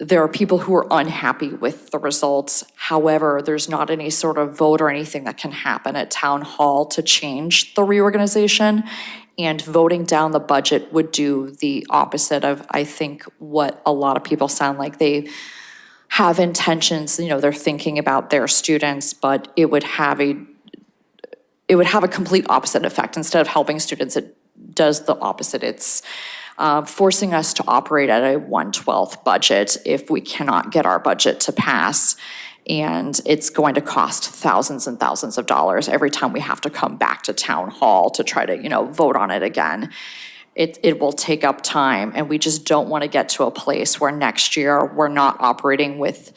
S9: there are people who are unhappy with the results. However, there's not any sort of vote or anything that can happen at town hall to change the reorganization. And voting down the budget would do the opposite of, I think, what a lot of people sound like. They have intentions, they're thinking about their students, but it would have a complete opposite effect. Instead of helping students, it does the opposite. It's forcing us to operate at a 1/12 budget if we cannot get our budget to pass. And it's going to cost thousands and thousands of dollars every time we have to come back to town hall to try to, vote on it again. It will take up time, and we just don't want to get to a place where next year we're not operating with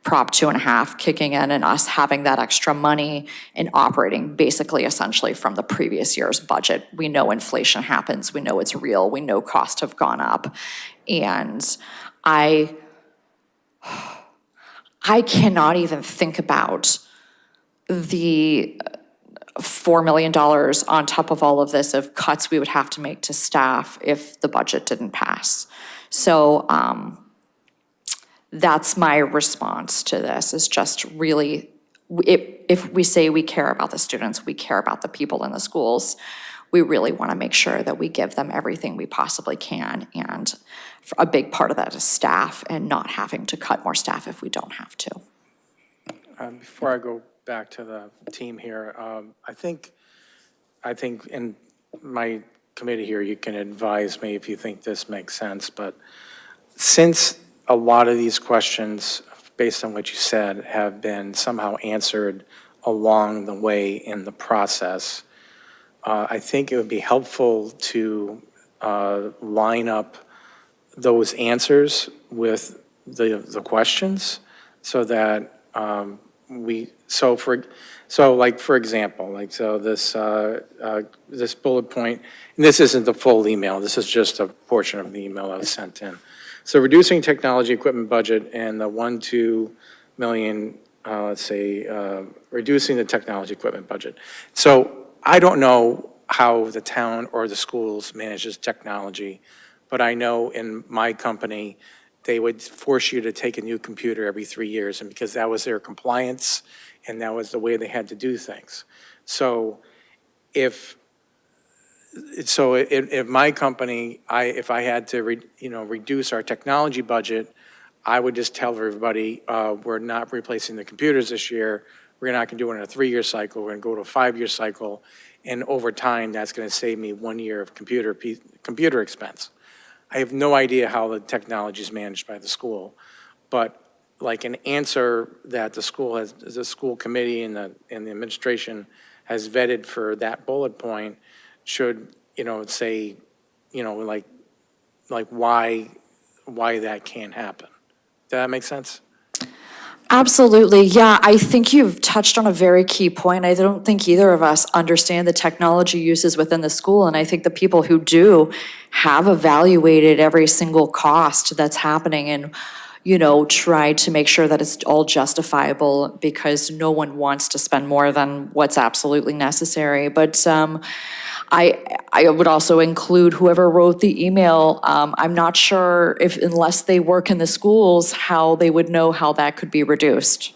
S9: Prop 2.5 kicking in and us having that extra money and operating basically essentially from the previous year's budget. We know inflation happens. We know it's real. We know costs have gone up. And I cannot even think about the $4 million on top of all of this of cuts we would have to make to staff if the budget didn't pass. So, that's my response to this, is just really, if we say we care about the students, we care about the people in the schools, we really want to make sure that we give them everything we possibly can. And a big part of that is staff, and not having to cut more staff if we don't have to.
S1: Before I go back to the team here, I think in my committee here, you can advise me if you think this makes sense, but since a lot of these questions, based on what you said, have been somehow answered along the way in the process, I think it would be helpful to line up those answers with the questions so that for example, this bullet point, and this isn't the full email, this is just a portion of the email I was sent in. So reducing technology equipment budget and the 2 million, let's say, reducing the technology equipment budget. So I don't know how the town or the schools manages technology, but I know in my company, they would force you to take a new computer every 3 years, and because that was their compliance, and that was the way they had to do things. So if my company, if I had to, reduce our technology budget, I would just tell everybody, we're not replacing the computers this year. We're not going to do it in a 3-year cycle. We're going to go to a 5-year cycle. And over time, that's going to save me 1 year of computer expense. I have no idea how the technology is managed by the school, but like an answer that the school committee and the administration has vetted for that bullet point should, say, like why that can't happen. Does that make sense?
S9: Absolutely, yeah. I think you've touched on a very key point. I don't think either of us understand the technology uses within the school, and I think the people who do have evaluated every single cost that's happening and, try to make sure that it's all justifiable because no one wants to spend more than what's absolutely necessary. But I would also include whoever wrote the email. I'm not sure if, unless they work in the schools, how they would know how that could be reduced.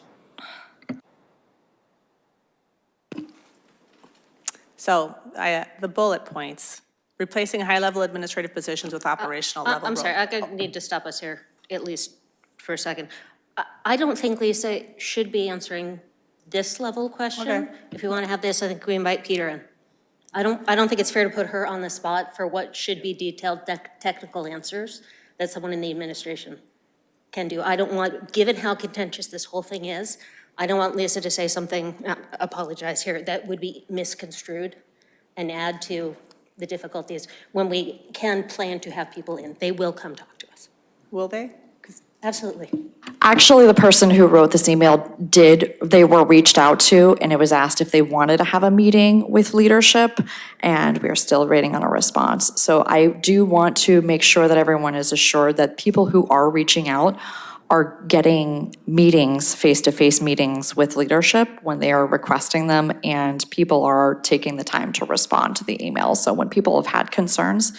S7: So the bullet points, replacing high-level administrative positions with operational level.
S4: I'm sorry, I need to stop us here, at least for a second. I don't think Lisa should be answering this level question.
S7: Okay.
S4: If you want to have this, I think we invite Peter in. I don't think it's fair to put her on the spot for what should be detailed technical answers that someone in the administration can do. I don't want, given how contentious this whole thing is, I don't want Lisa to say something, apologize here, that would be misconstrued and add to the difficulties. When we can plan to have people in, they will come talk to us.
S7: Will they?
S4: Absolutely.
S9: Actually, the person who wrote this email they were reached out to, and it was asked if they wanted to have a meeting with leadership, and we are still waiting on a response. So I do want to make sure that everyone is assured that people who are reaching out are getting meetings, face-to-face meetings with leadership when they are requesting them, and people are taking the time to respond to the emails. So when people have had concerns,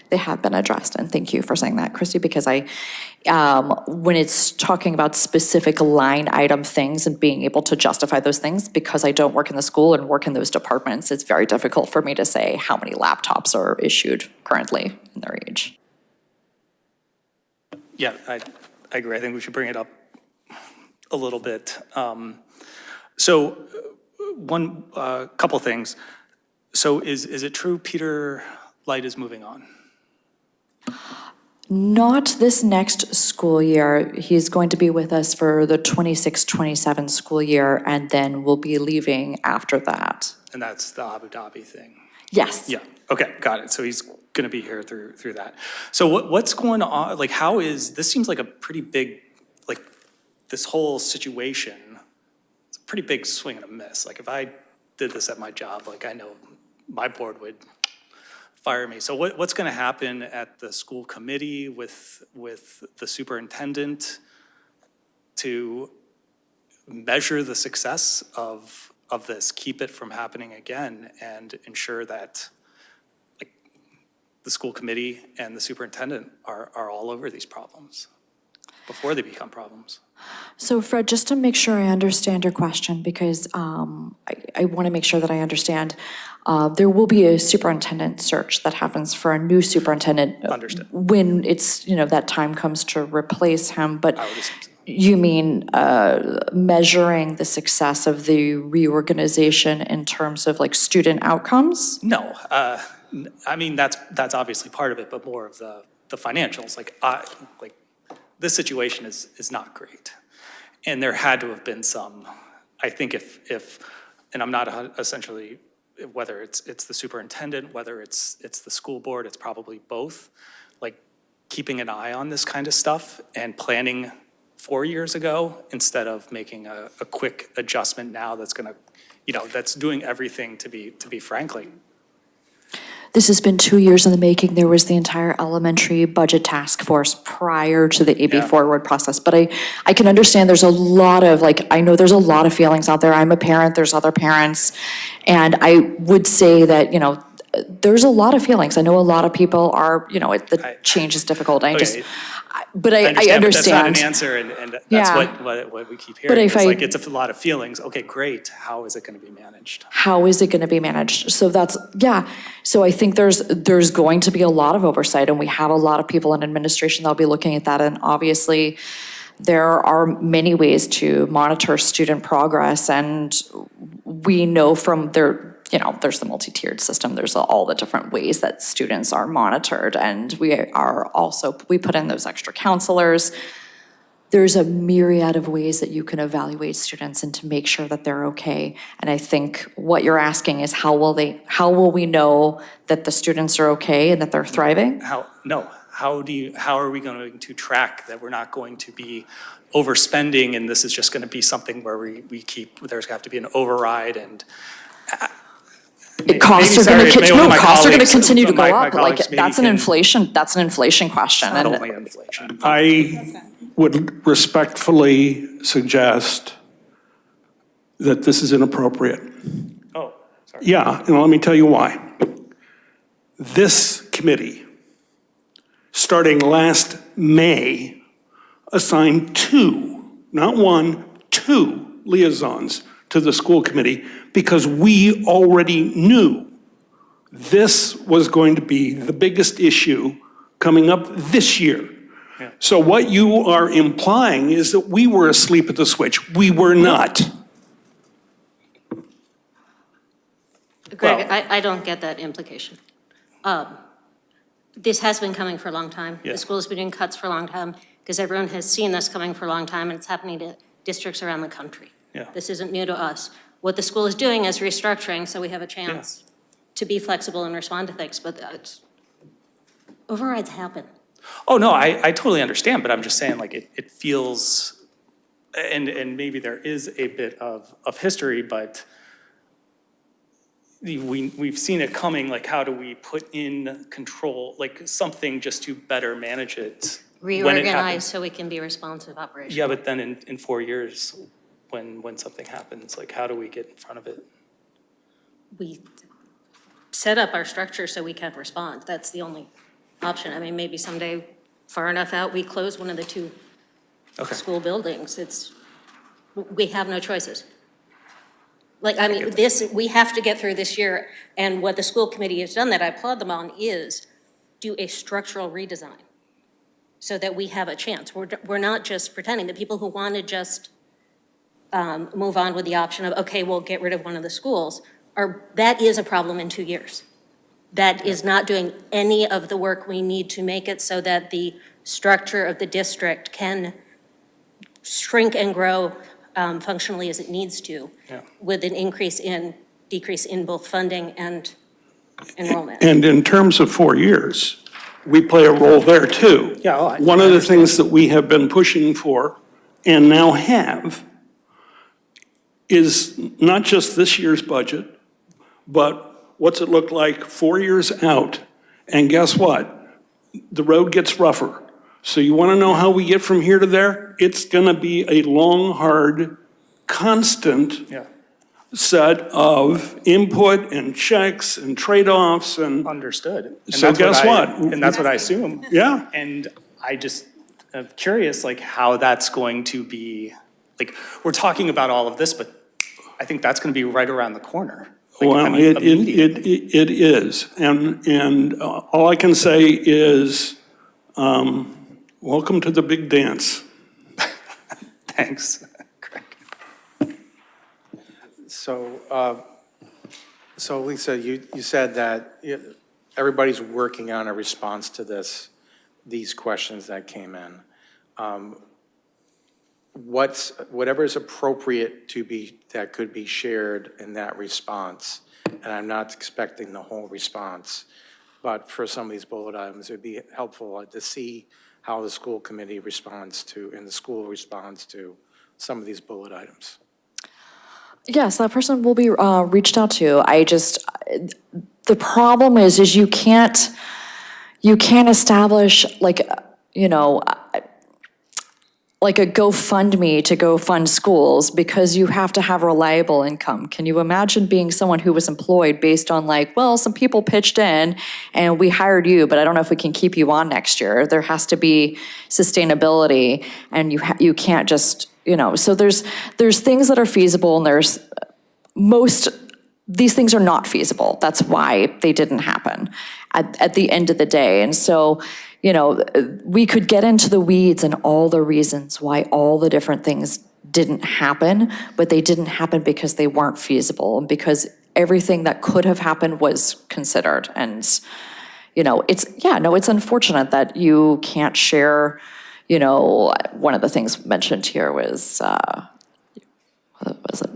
S9: they have been addressed, and thank you for saying that, Christy, because when it's talking about specific line item things and being able to justify those things, because I don't work in the school and work in those departments, it's very difficult for me to say how many laptops are issued currently in their age.
S11: Yeah, I agree. I think we should bring it up a little bit. So one couple things. So is it true Peter Light is moving on?
S9: Not this next school year. He's going to be with us for the 26-27 school year, and then we'll be leaving after that.
S11: And that's the Abu Dhabi thing?
S9: Yes.
S11: Yeah, okay, got it. So he's going to be here through that. So what's going on, like this seems like a pretty big, like this whole situation, it's a pretty big swing and a miss. Like if I did this at my job, like I know my board would fire me. So what's going to happen at the school committee with the superintendent to measure the success of this, keep it from happening again, and ensure that like the school committee and the superintendent are all over these problems before they become problems?
S9: So Fred, just to make sure I understand your question, because I want to make sure that I understand, there will be a superintendent search that happens for a new superintendent.
S11: Understood.
S9: When it's, that time comes to replace him, but
S11: I would assume so.
S9: you mean measuring the success of the reorganization in terms of like student outcomes?
S11: No, I mean, that's obviously part of it, but more of the financials. Like this situation is not great. And there had to have been some, I think if and I'm not essentially, whether it's the superintendent, whether it's the school board, it's probably both, like keeping an eye on this kind of stuff and planning 4 years ago instead of making a quick adjustment now that's gonna, that's doing everything to be frankly.
S9: This has been 2 years in the making. There was the entire elementary budget task force prior to the AB forward process. But I can understand there's a lot of, I know there's a lot of feelings out there. I'm a parent, there's other parents. And I would say that, there's a lot of feelings. I know a lot of people are, the change is difficult. I understand.
S11: But that's not an answer, and that's
S9: Yeah.
S11: what we keep hearing.
S9: if
S11: It's
S9: I-
S11: like, it's a lot of feelings. Okay, great. How is it going to be managed?
S9: How is it going to be managed? So so I think there's going to be a lot of oversight, and we have a lot of people in administration that'll be looking at that, and obviously there are many ways to monitor student progress, and we know from there's the multi-tiered system, there's all the different ways that students are monitored, and we put in those extra counselors. There's a myriad of ways that you can evaluate students and to make sure that they're okay. And I think what you're asking is how will we know that the students are okay and that they're thriving?
S11: How are we going to track that we're not going to be overspending, and this is just going to be something where there's got to be an override, and
S9: Costs are going to continue to go up. That's an
S11: can-
S9: inflation question.
S11: not
S9: And
S11: only inflation.
S10: I would respectfully suggest that this is inappropriate.
S11: Oh, sorry.
S10: Yeah, and let me tell you why. This committee, starting last May, assigned not one, two liaisons to the school committee because we already knew this was going to be the biggest issue coming up this year.
S11: Yeah.
S10: So what you are implying is that we were asleep at the switch. We were not.
S4: Greg, I don't get that implication. This has been coming for a long time.
S11: Yeah.
S4: The school has been doing cuts for a long time because everyone has seen this coming for a long time, and it's happening to districts around the country.
S11: Yeah.
S4: This isn't new to us. What the school is doing is restructuring, so we have a chance to be flexible and respond to things, but overrides happen.
S11: Oh, no, I totally understand, but I'm just saying, it feels, and maybe there is a bit of history, but we've seen it coming, how do we put in control, something just to better manage it when it
S4: Reorganize
S11: happens?
S4: so we can be responsive operationally.
S11: Yeah, but then in 4 years, when something happens, how do we get in front of it?
S4: We set up our structure so we can respond. That's the only option. I mean, maybe someday, far enough out, we close one of the two
S11: Okay.
S4: school buildings. We have no choices. We have to get through this year, and what the school committee has done that I applaud them on is do a structural redesign so that we have a chance. We're not just pretending. The people who want to just move on with the option of, okay, we'll get rid of one of the schools, that is a problem in 2 years. That is not doing any of the work we need to make it so that the structure of the district can shrink and grow functionally as it needs to, with an decrease in both funding and enrollment.
S10: And in terms of 4 years, we play a role there too.
S11: Yeah,
S10: One of the things that we have been pushing for and now have is not just this year's budget, but what's it look like 4 years out? And guess what? The road gets rougher. So you want to know how we get from here to there? It's going to be a long, hard, constant set of input and checks and trade-offs and,
S11: Understood. And
S10: So
S11: that's
S10: guess what?
S11: And that's what I assume.
S10: yeah.
S11: And I just am curious, how that's going to be, we're talking about all of this, but I think that's going to be right around the corner.
S10: Well,
S11: immediately.
S10: it is. And all I can say is, welcome to the big dance.
S11: Thanks, Greg.
S1: So Lisa, you said that everybody's working on a response to these questions that came in. Whatever is appropriate that could be shared in that response, and I'm not expecting the whole response, but for some of these bullet items, it'd be helpful to see how the school committee responds to, and the school responds to some of these bullet items.
S9: Yes, that person will be reached out to. the problem is you can't establish like, you know, like a GoFundMe to go fund schools because you have to have reliable income. Can you imagine being someone who was employed based on like, well, some people pitched in and we hired you, but I don't know if we can keep you on next year. There has to be sustainability, and you can't just, you know, so there's things that are feasible, and these things are not feasible. That's why they didn't happen at the end of the day. And so, you know, we could get into the weeds and all the reasons why all the different things didn't happen, but they didn't happen because they weren't feasible, and because everything that could have happened was considered. And, you know, it's unfortunate that you can't share, you know, one of the things mentioned here was, what was it?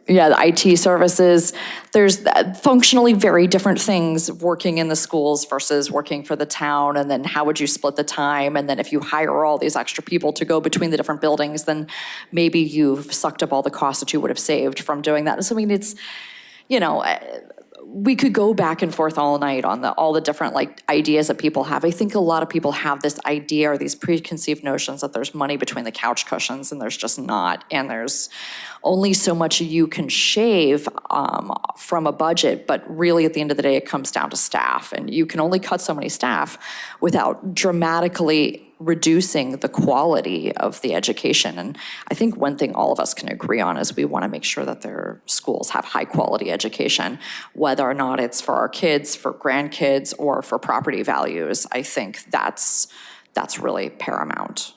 S9: Yeah, the IT services. There's functionally very different things working in the schools versus working for the town, and then how would you split the time? And then if you hire all these extra people to go between the different buildings, then maybe you've sucked up all the costs that you would have saved from doing that. So I mean, it's, you know, we could go back and forth all night on all the different like ideas that people have. I think a lot of people have this idea or these preconceived notions that there's money between the couch cushions, and there's just not. And there's only so much you can shave from a budget, but really at the end of the day, it comes down to staff. And you can only cut so many staff without dramatically reducing the quality of the education. And I think one thing all of us can agree on is we want to make sure that their schools have high quality education, whether or not it's for our kids, for grandkids, or for property values. I think that's really paramount.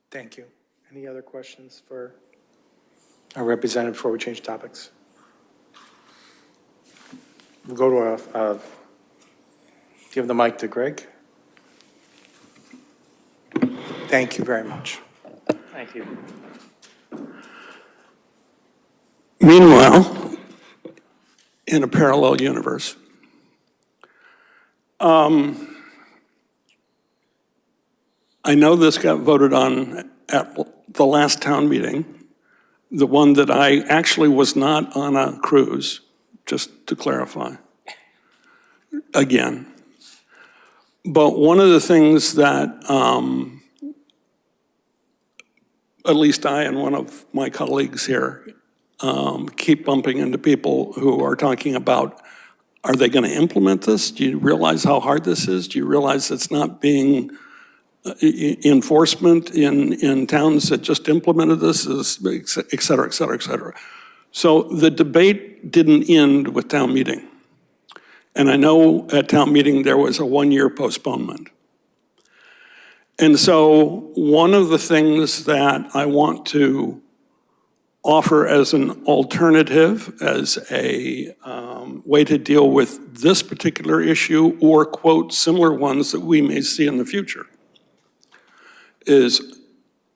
S1: Thank you. Any other questions for our representative before we change topics? We'll go to give the mic to Greg. Thank you very much.
S3: Thank you.
S10: Meanwhile, in a parallel universe, I know this got voted on at the last town meeting, the one that I actually was not on a cruise, just to clarify, again. But one of the things that at least I and one of my colleagues here keep bumping into people who are talking about, are they going to implement this? Do you realize how hard this is? Do you realize it's not being enforcement in towns that just implemented this, et cetera, et cetera, et cetera. So the debate didn't end with town meeting. And I know at town meeting there was a one-year postponement. And so one of the things that I want to offer as an alternative, as a way to deal with this particular issue, or quote, similar ones that we may see in the future, is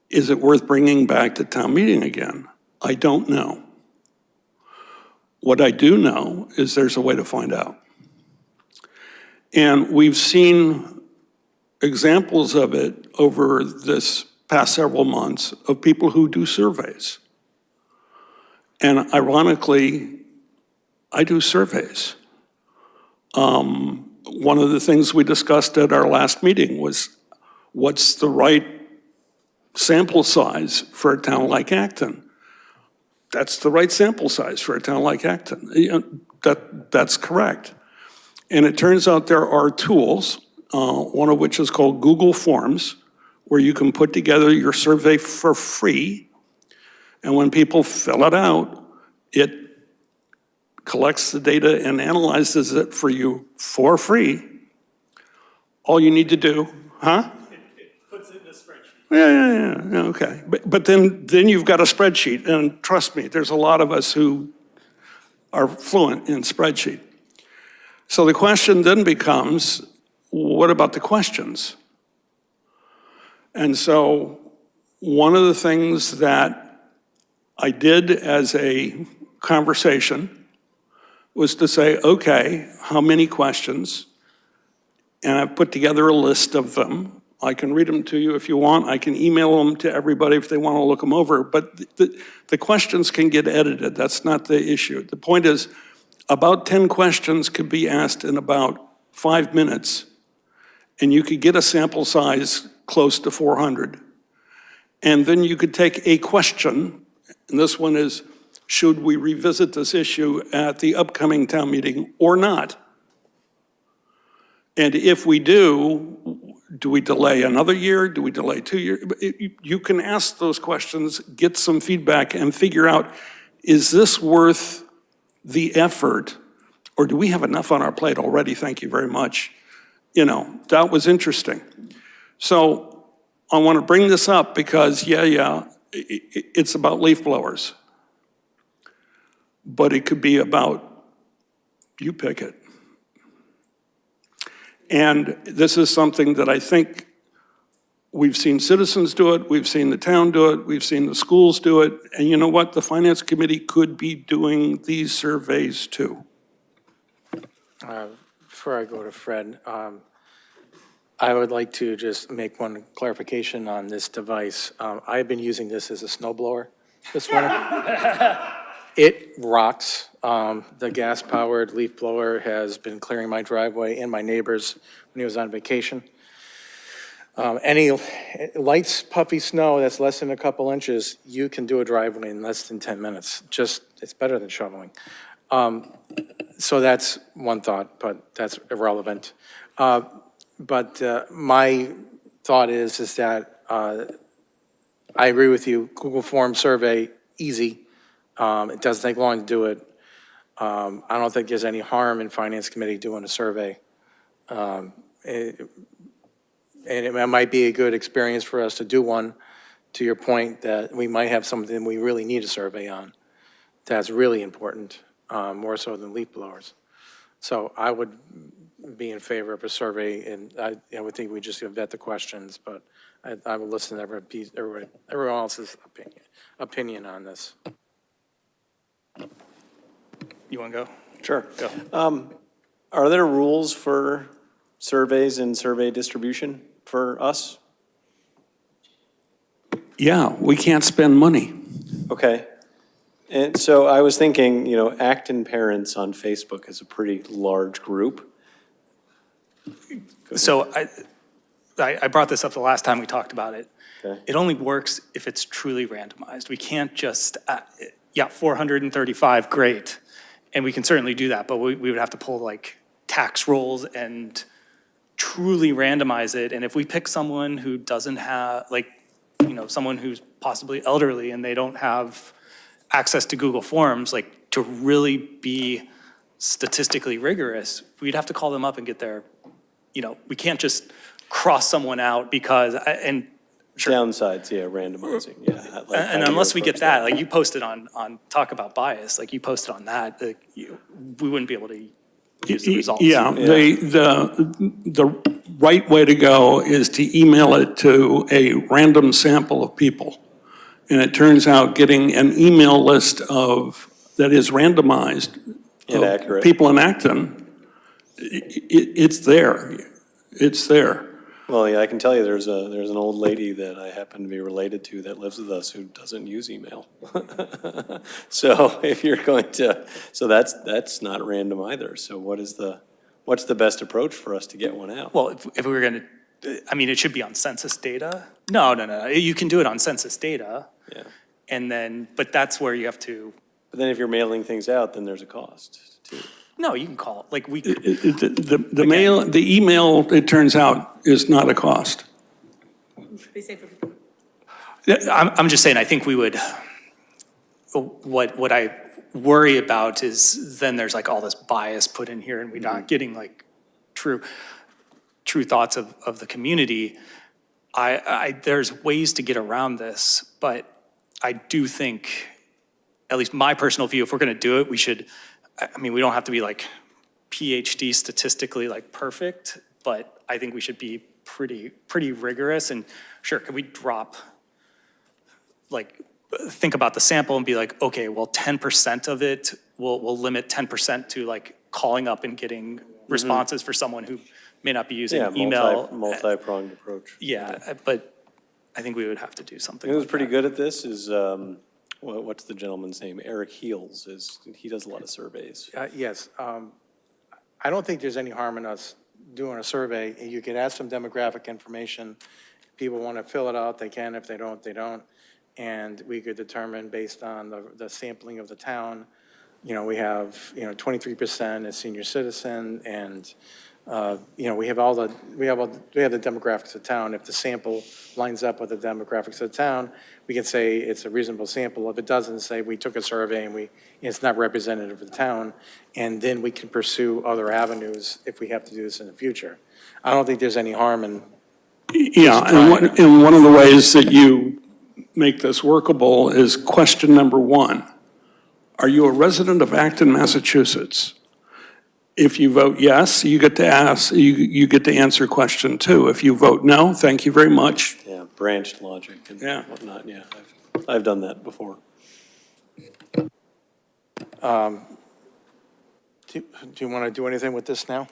S10: it worth bringing back to town meeting again? I don't know. What I do know is there's a way to find out. And we've seen examples of it over this past several months of people who do surveys. And ironically, I do surveys. One of the things we discussed at our last meeting was what's the right sample size for a town like Acton? That's the right sample size for a town like Acton. That's correct. And it turns out there are tools, one of which is called Google Forms, where you can put together your survey for free. And when people fill it out, it collects the data and analyzes it for you for free. All you need to do, huh? Yeah, okay. But then you've got a spreadsheet, and trust me, there's a lot of us who are fluent in spreadsheet. So the question then becomes, what about the questions? And so one of the things that I did as a conversation was to say, okay, how many questions? And I've put together a list of them. I can read them to you if you want. I can email them to everybody if they want to look them over. But the questions can get edited. That's not the issue. The point is, about 10 questions could be asked in about 5 minutes, and you could get a sample size close to 400. And then you could take a question, and this one is, should we revisit this issue at the upcoming town meeting or not? And if we do we delay another year? Do we delay 2 years? You can ask those questions, get some feedback, and figure out, is this worth the effort? Or do we have enough on our plate already? Thank you very much. You know, that was interesting. So I want to bring this up because, it's about leaf blowers. But it could be about, you pick it. And this is something that I think we've seen citizens do it, we've seen the town do it, we've seen the schools do it, and you know what? The Finance Committee could be doing these surveys too.
S1: Before I go to Fred, I would like to just make one clarification on this device. I've been using this as a snow blower this winter. It rocks. The gas-powered leaf blower has been clearing my driveway and my neighbors when he was on vacation. Any light puffy snow that's less than a couple inches, you can do a driveway in less than 10 minutes. It's better than shoveling. So that's one thought, but that's irrelevant. But my thought is that I agree with you. Google Form survey, easy. It doesn't take long to do it. I don't think there's any harm in Finance Committee doing a survey. And it might be a good experience for us to do one, to your point, that we might have something we really need a survey on. That's really important, more so than leaf blowers. So I would be in favor of a survey, and I would think we just vet the questions, but I will listen to everyone else's opinion on this.
S11: You want to go?
S6: Sure.
S11: Go.
S6: Are there rules for surveys and survey distribution for us?
S10: Yeah, we can't spend money.
S6: Okay. And so I was thinking, Acton parents on Facebook is a pretty large group.
S11: So I brought this up the last time we talked about it.
S6: Okay.
S11: It only works if it's truly randomized. We can't just, 435, great. And we can certainly do that, but we would have to pull like tax rolls and truly randomize it. And if we pick someone who doesn't have, someone who's possibly elderly and they don't have access to Google Forms, to really be statistically rigorous, we'd have to call them up and get their, we can't just cross someone out because,
S6: Downsides, randomizing,
S11: and unless we get that, you posted on Talk About Bias, you posted on that, we wouldn't be able to use the results.
S10: Yeah, the right way to go is to email it to a random sample of people. And it turns out getting an email list that is randomized
S6: Inaccurate.
S10: of people in Acton, it's there. It's there.
S6: Well, I can tell you there's an old lady that I happen to be related to that lives with us who doesn't use email. So if you're going to, so that's not random either. So what's the best approach for us to get one out?
S11: Well, if we were going to, it should be on census data. No, you can do it on census data.
S6: Yeah.
S11: And then, but that's where you have to.
S6: But then if you're mailing things out, then there's a cost too.
S11: No, you can call it,
S10: The email, it turns out, is not a cost.
S7: Be safe for people.
S11: I'm just saying, I think we would, what I worry about is then there's all this bias put in here and we're not getting true thoughts of the community. There's ways to get around this, but I do think, at least my personal view, if we're gonna do it, we should, we don't have to be PhD statistically perfect, but I think we should be pretty rigorous. And sure, could we drop, think about the sample and be okay, well, 10% of it, we'll limit 10% to calling up and getting responses for someone who may not be using email.
S6: Multi-pronged approach.
S11: Yeah, but I think we would have to do something
S6: Who's
S11: like
S6: pretty
S11: that.
S6: good at this is What's the gentleman's name? Eric Heels he does a lot of surveys.
S1: Yes. I don't think there's any harm in us doing a survey. You could add some demographic information. If people want to fill it out, they can. If they don't, they don't. And we could determine based on the sampling of the town, we have, 23% is senior citizen, and, we have the demographics of town. If the sample lines up with the demographics of the town, we can say it's a reasonable sample. If it doesn't, say we took a survey and it's not representative of the town, and then we can pursue other avenues if we have to do this in the future. I don't think there's any harm in.
S10: Yeah, and one of the ways that you make this workable is question number 1. Are you a resident of Acton, Massachusetts? If you vote yes, you get to ask, you get to answer question 2. If you vote no, thank you very much.
S6: Yeah, branched logic and
S10: Yeah.
S6: whatnot, yeah. I've done that before.
S1: Do you want to do anything with this now?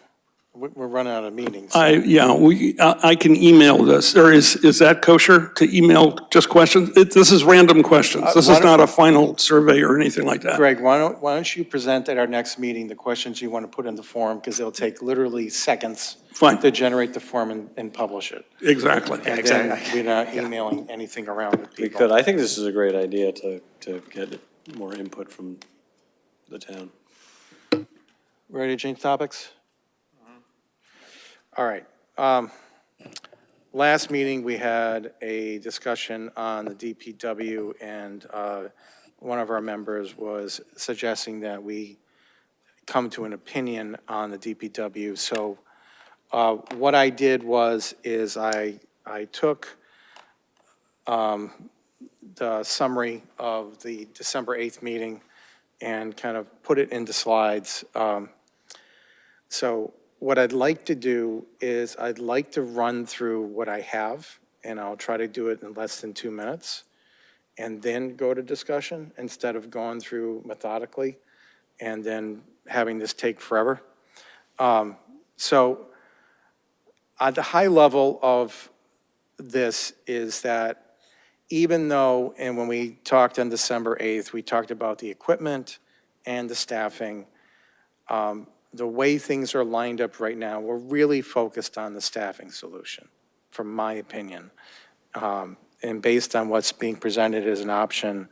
S1: We're running out of meetings.
S10: I can email this, or is that kosher to email just questions? This is random questions. This is not a final survey or anything like that.
S1: Greg, why don't you present at our next meeting the questions you want to put in the form, because it'll take literally seconds
S10: Fine.
S1: to generate the form and publish it.
S10: Exactly.
S1: And then we're not emailing anything around with
S6: We
S1: people.
S6: could, I think this is a great idea to get more input from the town.
S1: Ready to change topics? All right. Last meeting, we had a discussion on the DPW, and one of our members was suggesting that we come to an opinion on the DPW. So what I did is I took the summary of the December 8th meeting and kind of put it into slides. So what I'd like to do is I'd like to run through what I have, and I'll try to do it in less than 2 minutes, and then go to discussion instead of going through methodically and then having this take forever. So at the high level of this is that even though, and when we talked on December 8th, we talked about the equipment and the staffing, the way things are lined up right now, we're really focused on the staffing solution, from my opinion. And based on what's being presented as an option,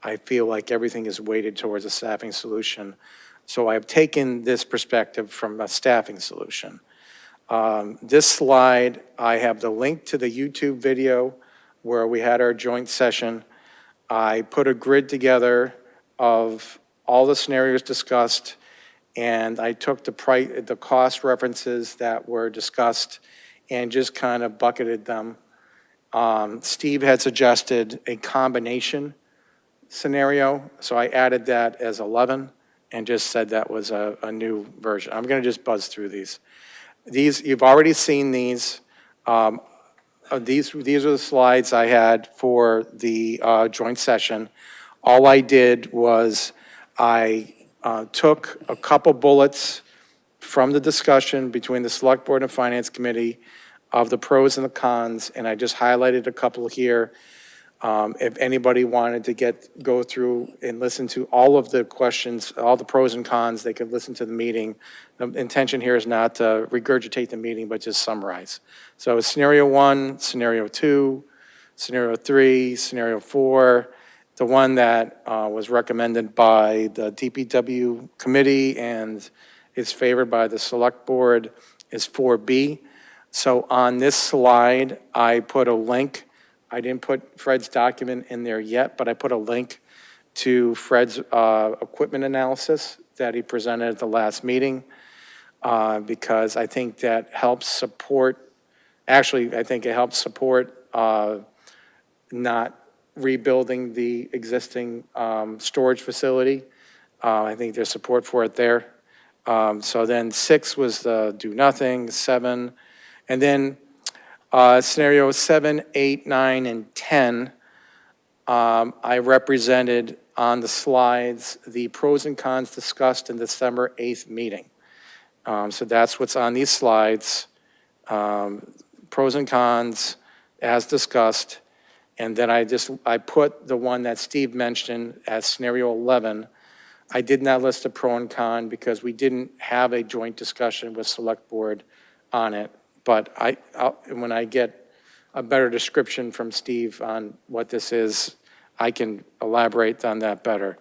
S1: I feel like everything is weighted towards a staffing solution. So I've taken this perspective from a staffing solution. This slide, I have the link to the YouTube video where we had our joint session. I put a grid together of all the scenarios discussed, and I took the cost references that were discussed and just kind of bucketed them. Steve had suggested a combination scenario, so I added that as 11 and just said that was a new version. I'm going to just buzz through these. You've already seen these. These are the slides I had for the joint session. All I did was I took a couple bullets from the discussion between the Select Board and Finance Committee of the pros and the cons, and I just highlighted a couple here. If anybody wanted to go through and listen to all of the questions, all the pros and cons, they could listen to the meeting. The intention here is not to regurgitate the meeting, but just summarize. So scenario 1, scenario 2, scenario 3, scenario 4, the one that was recommended by the DPW committee and is favored by the Select Board is 4B. So on this slide, I put a link. I didn't put Fred's document in there yet, but I put a link to Fred's equipment analysis that he presented at the last meeting, because I think that helps support, actually, I think it helps support not rebuilding the existing storage facility. I think there's support for it there. So then 6 was the do nothing, 7, and then scenario 7, 8, 9, and 10, I represented on the slides the pros and cons discussed in December 8th meeting. So that's what's on these slides, pros and cons as discussed. And then I put the one that Steve mentioned as scenario 11. I did not list the pro and con because we didn't have a joint discussion with Select Board on it. But when I get a better description from Steve on what this is, I can elaborate on that better.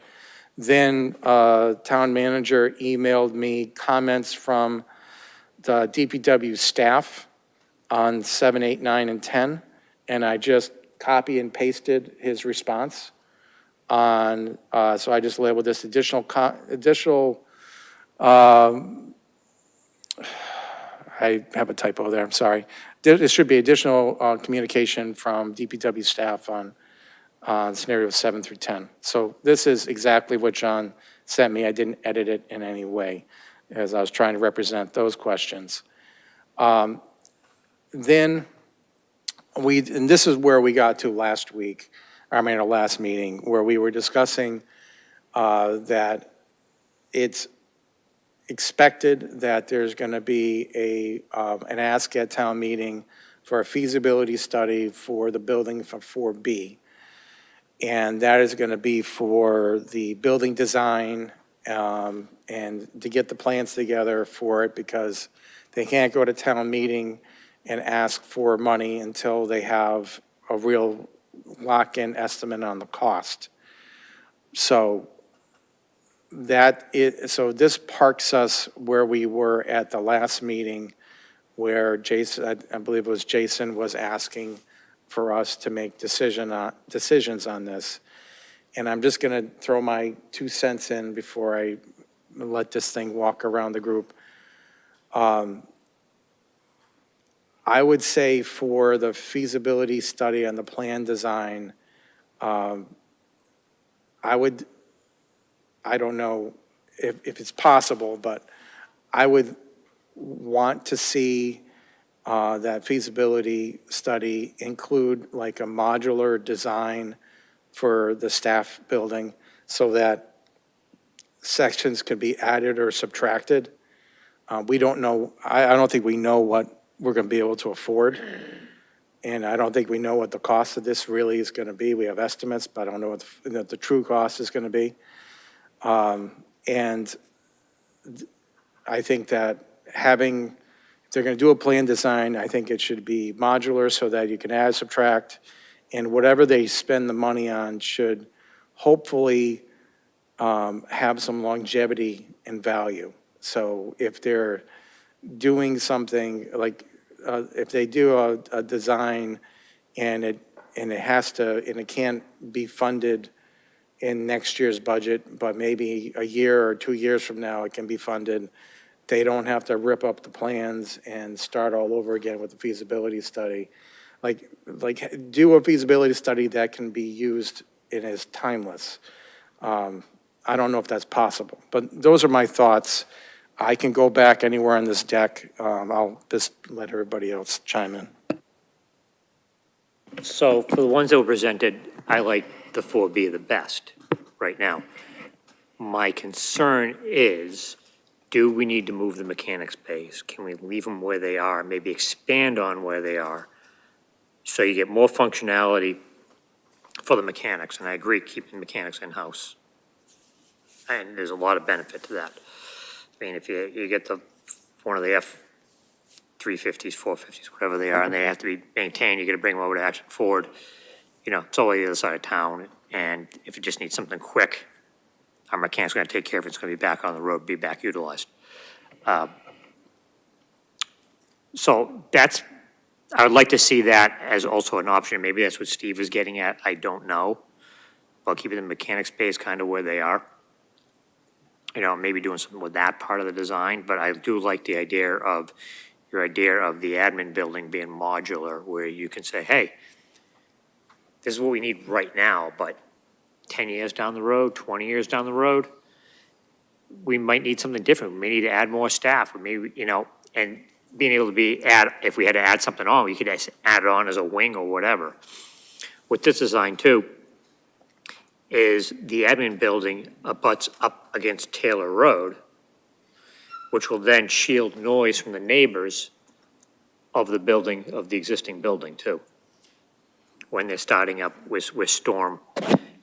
S1: Then town manager emailed me comments from the DPW staff on 7, 8, 9, and 10, and I just copy and pasted his response on, so I just labeled this additional, I have a typo there, I'm sorry. There should be additional communication from DPW staff on scenarios 7 through 10. So this is exactly what John sent me. I didn't edit it in any way, as I was trying to represent those questions. Then and this is where we got to last week, our last meeting, where we were discussing that it's expected that there's going to be an ask at town meeting for a feasibility study for the building for 4B. And that is going to be for the building design and to get the plans together for it, because they can't go to town meeting and ask for money until they have a real lock-in estimate on the cost. So this parks us where we were at the last meeting, where Jason, I believe it was Jason, was asking for us to make decisions on this. And I'm just going to throw my 2 cents in before I let this thing walk around the group. I would say for the feasibility study and the plan design, I don't know if it's possible, but I would want to see that feasibility study include like a modular design for the staff building so that sections could be added or subtracted. We don't know, I don't think we know what we're going to be able to afford. And I don't think we know what the cost of this really is going to be. We have estimates, but I don't know what the true cost is going to be. And I think that if they're going to do a plan design, I think it should be modular so that you can add, subtract, and whatever they spend the money on should hopefully have some longevity and value. So if they're doing something like, if they do a design and it can't be funded in next year's budget, but maybe a year or 2 years from now it can be funded, they don't have to rip up the plans and start all over again with the feasibility study. Like do a feasibility study that can be used and is timeless. I don't know if that's possible, but those are my thoughts. I can go back anywhere on this deck. I'll just let everybody else chime in.
S3: So for the ones that were presented, I like the 4B the best right now. My concern is, do we need to move the mechanics bays? Can we leave them where they are, maybe expand on where they are? So you get more functionality for the mechanics, and I agree, keeping mechanics in-house. And there's a lot of benefit to that. I mean, if you get one of the F-350s, 450s, whatever they are, and they have to be maintained, you got to bring them over to Acton Ford. You know, it's all the other side of town, and if you just need something quick, our mechanic's going to take care of it. It's going to be back on the road, be back utilized. So I would like to see that as also an option. Maybe that's what Steve was getting at. I don't know. About keeping the mechanic space kind of where they are. You know, maybe doing something with that part of the design, but I do like the idea of your idea of the admin building being modular, where you can say, hey, this is what we need right now, but 10 years down the road, 20 years down the road, we might need something different. We may need to add more staff. We may, you know, and being able to if we had to add something on, we could add it on as a wing or whatever. With this design too, is the admin building abuts up against Taylor Road, which will then shield noise from the neighbors of the building, of the existing building too. when they're starting up with storm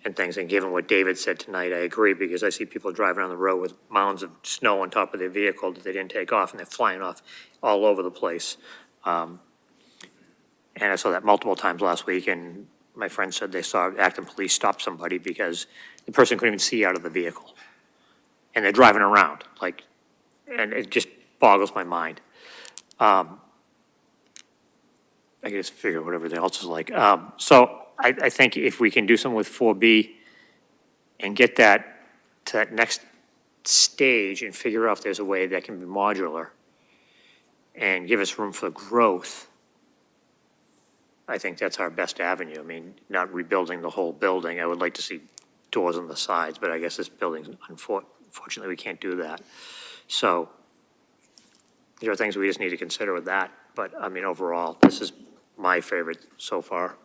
S3: and things. And given what David said tonight, I agree, because I see people driving on the road with mounds of snow on top of their vehicle that they didn't take off, and they're flying off all over the place. And I saw that multiple times last week, and my friend said they saw Acton police stop somebody because the person couldn't even see out of the vehicle. And they're driving around, like, and it just boggles my mind. I can just figure out what everything else is like. So I think if we can do something with 4B and get that to that next stage and figure out if there's a way that can be modular and give us room for growth, I think that's our best avenue. I mean, not rebuilding the whole building. I would like to see doors on the sides, but I guess this building, unfortunately, we can't do that. So there are things we just need to consider with that. But I mean, overall, this is my favorite so far.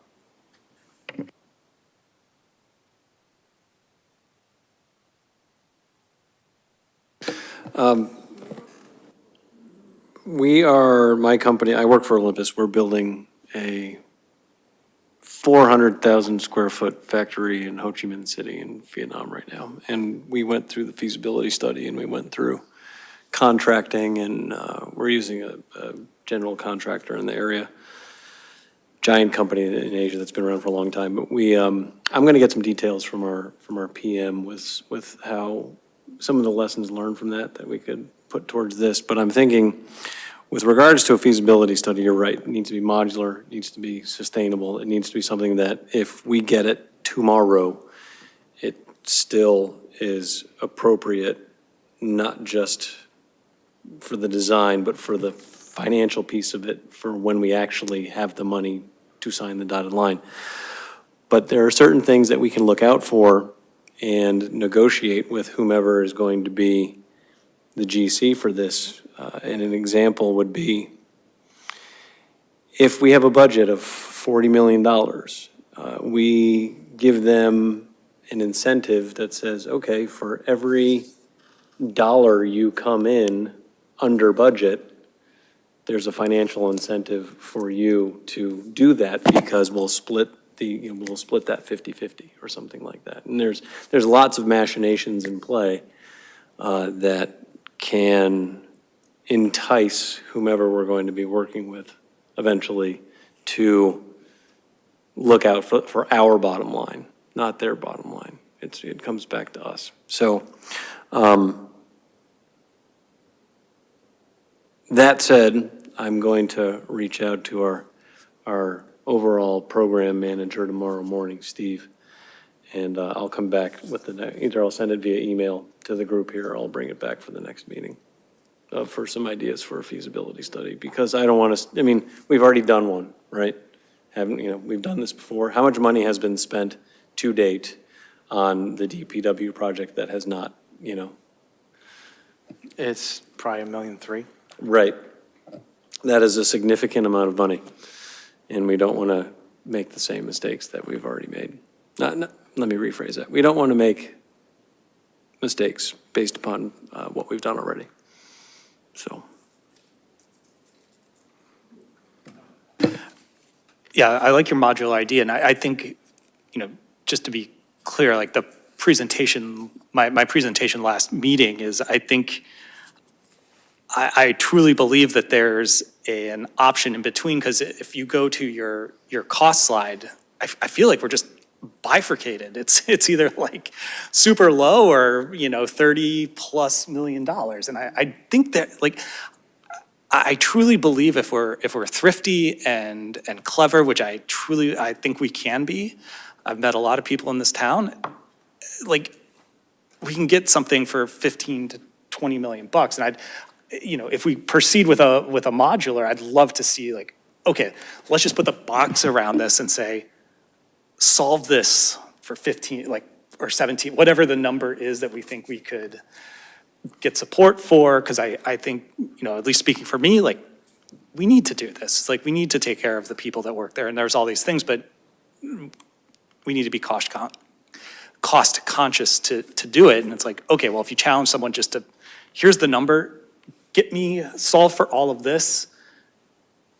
S6: My company, I work for Olympus, we're building a 400,000 square foot factory in Ho Chi Minh City in Vietnam right now. And we went through the feasibility study and we went through contracting, and we're using a general contractor in the area, giant company in Asia that's been around for a long time. But I'm going to get some details from our PM with how some of the lessons learned from that we could put towards this. But I'm thinking, with regards to a feasibility study, you're right. It needs to be modular, it needs to be sustainable. It needs to be something that if we get it tomorrow, it still is appropriate, not just for the design, but for the financial piece of it, for when we actually have the money to sign the dotted line. But there are certain things that we can look out for and negotiate with whomever is going to be the GC for this. And an example would be, if we have a budget of $40 million, we give them an incentive that says, okay, for every dollar you come in under budget, there's a financial incentive for you to do that, because we'll split that 50-50 or something like that. And there's lots of machinations in play that can entice whomever we're going to be working with eventually to look out for our bottom line, not their bottom line. It comes back to us. So that said, I'm going to reach out to our overall program manager tomorrow morning, Steve, and I'll come back with either I'll send it via email to the group here, or I'll bring it back for the next meeting for some ideas for a feasibility study, because I don't want to, I mean, we've already done one, right? We've done this before. How much money has been spent to date on the DPW project that has not,
S1: It's probably $1.3 million.
S6: Right. That is a significant amount of money, and we don't want to make the same mistakes that we've already made. Let me rephrase that. We don't want to make mistakes based upon what we've done already. So.
S11: Yeah, I like your modular idea, and I think, just to be clear, like the presentation, my presentation last meeting is, I think, I truly believe that there's an option in between, because if you go to your cost slide, I feel like we're just bifurcated. It's either like super low or, $30+ million. And I think that, like, I truly believe if we're thrifty and clever, which I think we can be. I've met a lot of people in this town, like, we can get something for 15 to 20 million bucks. And if we proceed with a modular, I'd love to see, like, okay, let's just put the box around this and say, solve this for 15, like, or 17, whatever the number is that we think we could get support for. Because I think, at least speaking for me, like, we need to do this. It's like, we need to take care of the people that work there, and there's all these things, but we need to be cost conscious to do it. And it's like, okay, well, if you challenge someone just to, here's the number, get me, solve for all of this,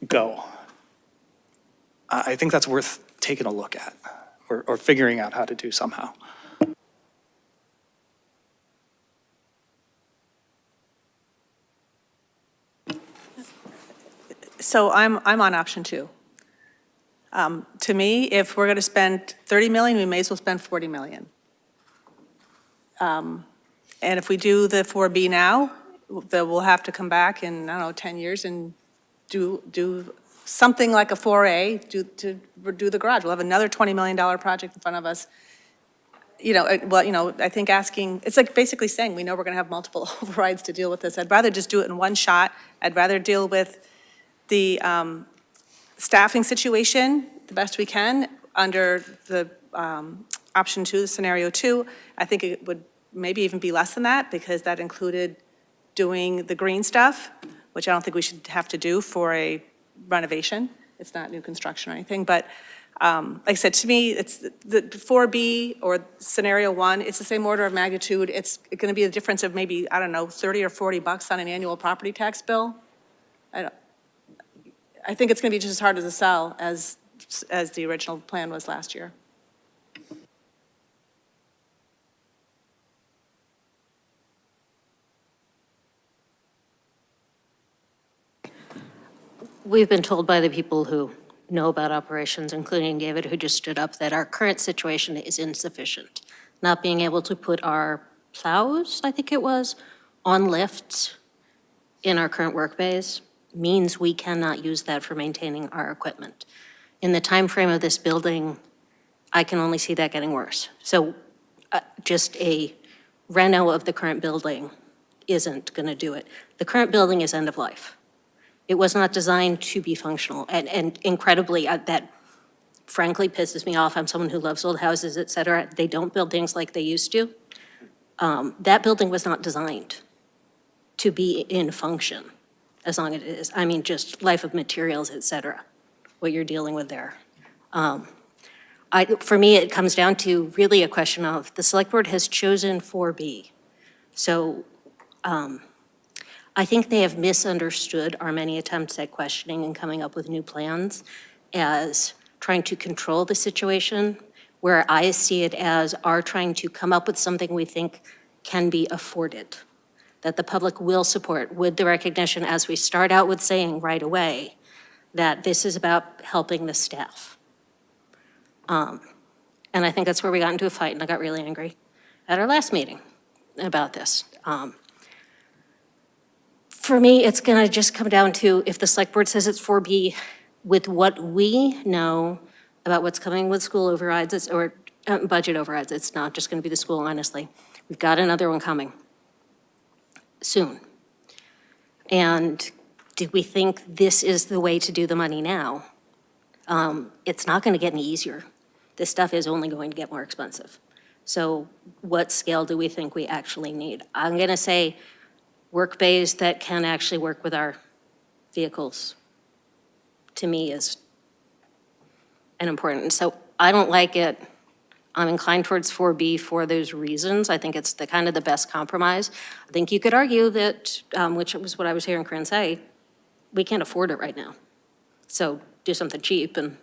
S11: go. I think that's worth taking a look at or figuring out how to do somehow.
S7: So I'm on option 2. To me, if we're going to spend 30 million, we may as well spend 40 million. And if we do the 4B now, then we'll have to come back in, I don't know, 10 years and do something like a 4A, do the garage. We'll have another $20 million project in front of us. I think asking, it's like basically saying, we know we're going to have multiple overrides to deal with this. I'd rather just do it in one shot. I'd rather deal with the staffing situation the best we can under the option 2, the scenario 2. I think it would maybe even be less than that, because that included doing the green stuff, which I don't think we should have to do for a renovation. It's not new construction or anything, but like I said, to me, it's the 4B or scenario 1, it's the same order of magnitude. It's going to be a difference of maybe, I don't know, 30 or 40 bucks on an annual property tax bill. I think it's going to be just as hard as a sell as the original plan was last year.
S4: We've been told by the people who know about operations, including David, who just stood up, that our current situation is insufficient. Not being able to put our plows, I think it was, on lifts in our current work bays means we cannot use that for maintaining our equipment. In the time frame of this building, I can only see that getting worse. So just a reno of the current building isn't going to do it. The current building is end of life. It was not designed to be functional, and incredibly, that frankly pisses me off. I'm someone who loves old houses, et cetera. They don't build things like they used to. That building was not designed to be in function as long as it is. I mean, just life of materials, et cetera, what you're dealing with there. For me, it comes down to really a question of the select board has chosen 4B. So I think they have misunderstood our many attempts at questioning and coming up with new plans as trying to control the situation, where I see it as our trying to come up with something we think can be afforded, that the public will support, with the recognition, as we start out with saying right away, that this is about helping the staff. And I think that's where we got into a fight, and I got really angry at our last meeting about this. For me, it's going to just come down to, if the select board says it's 4B, with what we know about what's coming with school overrides, or budget overrides, it's not just going to be the school, honestly. We've got another one coming soon. And do we think this is the way to do the money now? It's not going to get any easier. This stuff is only going to get more expensive. So what scale do we think we actually need? I'm going to say work bays that can actually work with our vehicles, to me, is an important. So I don't like it. I'm inclined towards 4B for those reasons. I think it's the kind of the best compromise. I think you could argue that, which was what I was hearing Corinne say, we can't afford it right now. So do something cheap and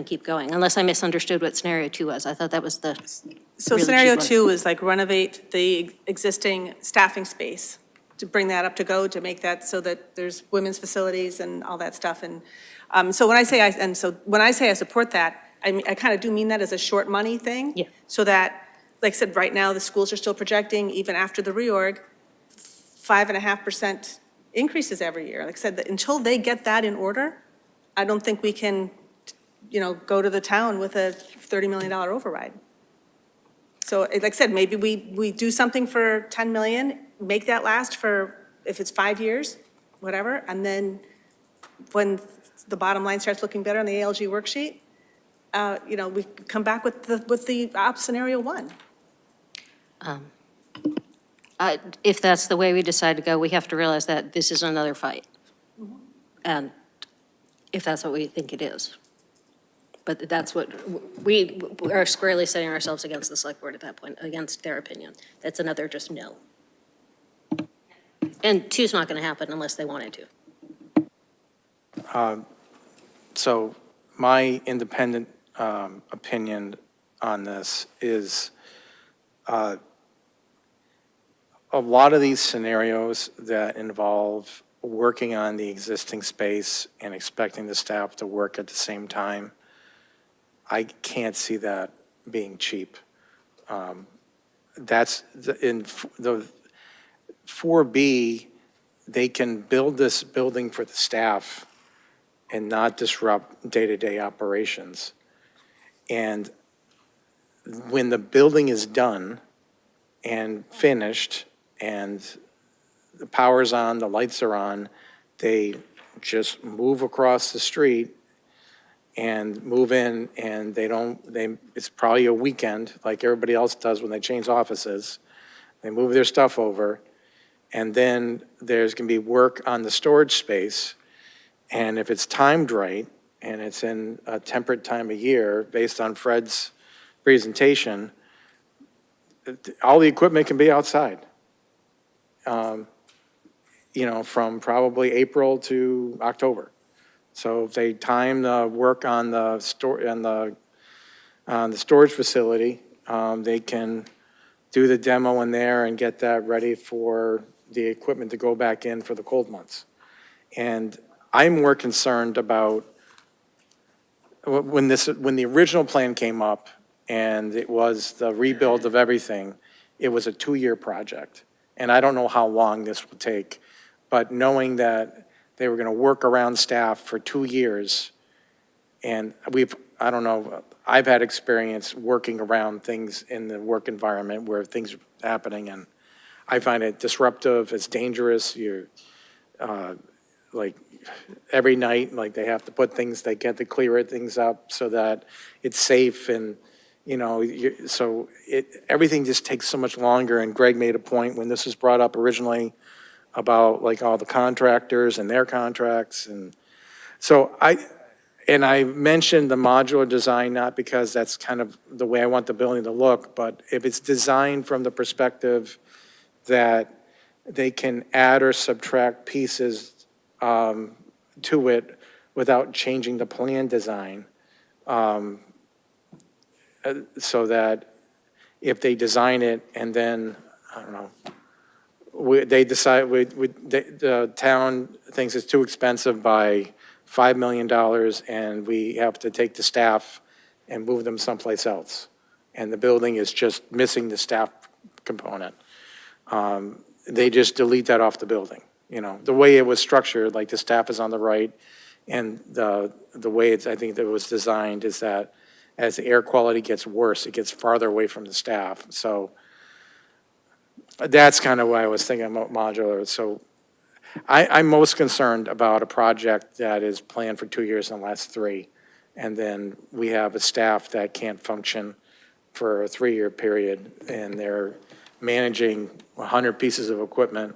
S4: keep going, unless I misunderstood what scenario 2 was. I thought that was the
S7: So
S4: really
S7: scenario
S4: cheap one.
S7: 2 is like renovate the existing staffing space, to bring that up to go, to make that so that there's women's facilities and all that stuff. And so when I say I support that, I kind of do mean that as a short money thing.
S4: Yeah.
S7: So that, like I said, right now, the schools are still projecting, even after the reorg, 5.5% increases every year. Like I said, until they get that in order, I don't think we can, go to the town with a $30 million override. So like I said, maybe we do something for 10 million, make that last for, if it's 5 years, whatever, and then when the bottom line starts looking better on the ALG worksheet, we come back with the op scenario 1.
S4: If that's the way we decide to go, we have to realize that this is another fight. And if that's what we think it is. But that's what, we are squarely setting ourselves against the select board at that point, against their opinion. That's another just no. And 2's not going to happen unless they wanted to.
S1: So my independent opinion on this is a lot of these scenarios that involve working on the existing space and expecting the staff to work at the same time, I can't see that being cheap. That's in the 4B, they can build this building for the staff and not disrupt day-to-day operations. And when the building is done and finished and the power's on, the lights are on, they just move across the street and move in, and it's probably a weekend, like everybody else does when they change offices. They move their stuff over, and then there's gonna be work on the storage space. And if it's timed right, and it's in a temperate time of year, based on Fred's presentation, all the equipment can be outside. From probably April to October. So if they time the work on the storage facility, they can do the demo in there and get that ready for the equipment to go back in for the cold months. And I'm more concerned about when the original plan came up and it was the rebuild of everything, it was a 2-year project. And I don't know how long this will take, but knowing that they were gonna work around staff for 2 years, and I don't know, I've had experience working around things in the work environment where things are happening, and I find it disruptive, it's dangerous, like, every night, like, they have to put things, they get to clear things up so that it's safe, and, everything just takes so much longer, and Greg made a point when this was brought up originally about, like, all the contractors and their contracts, and so I mentioned the modular design, not because that's kind of the way I want the building to look, but if it's designed from the perspective that they can add or subtract pieces to it without changing the plan design, so that if they design it and then, I don't know, they decide, the town thinks it's too expensive by $5 million, and we have to take the staff and move them someplace else. And the building is just missing the staff component. They just delete that off the building. The way it was structured, like the staff is on the right, and the way I think that it was designed is that as the air quality gets worse, it gets farther away from the staff. So that's kind of why I was thinking about modular. So I'm most concerned about a project that is planned for 2 years and lasts 3. And then we have a staff that can't function for a 3-year period, and they're managing 100 pieces of equipment,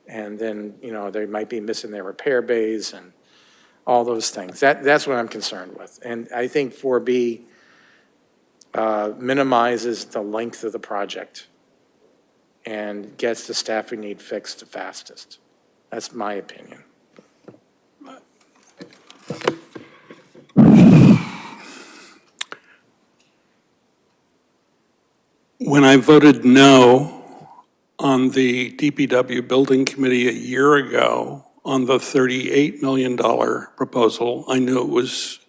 S1: and then, they might be missing their repair bays and all those things. That's what I'm concerned with. And I think 4B minimizes the length of the project and gets the staffing need fixed the fastest. That's my opinion.
S10: When I voted no on the DPW Building Committee a year ago on the $38 million proposal, I knew it was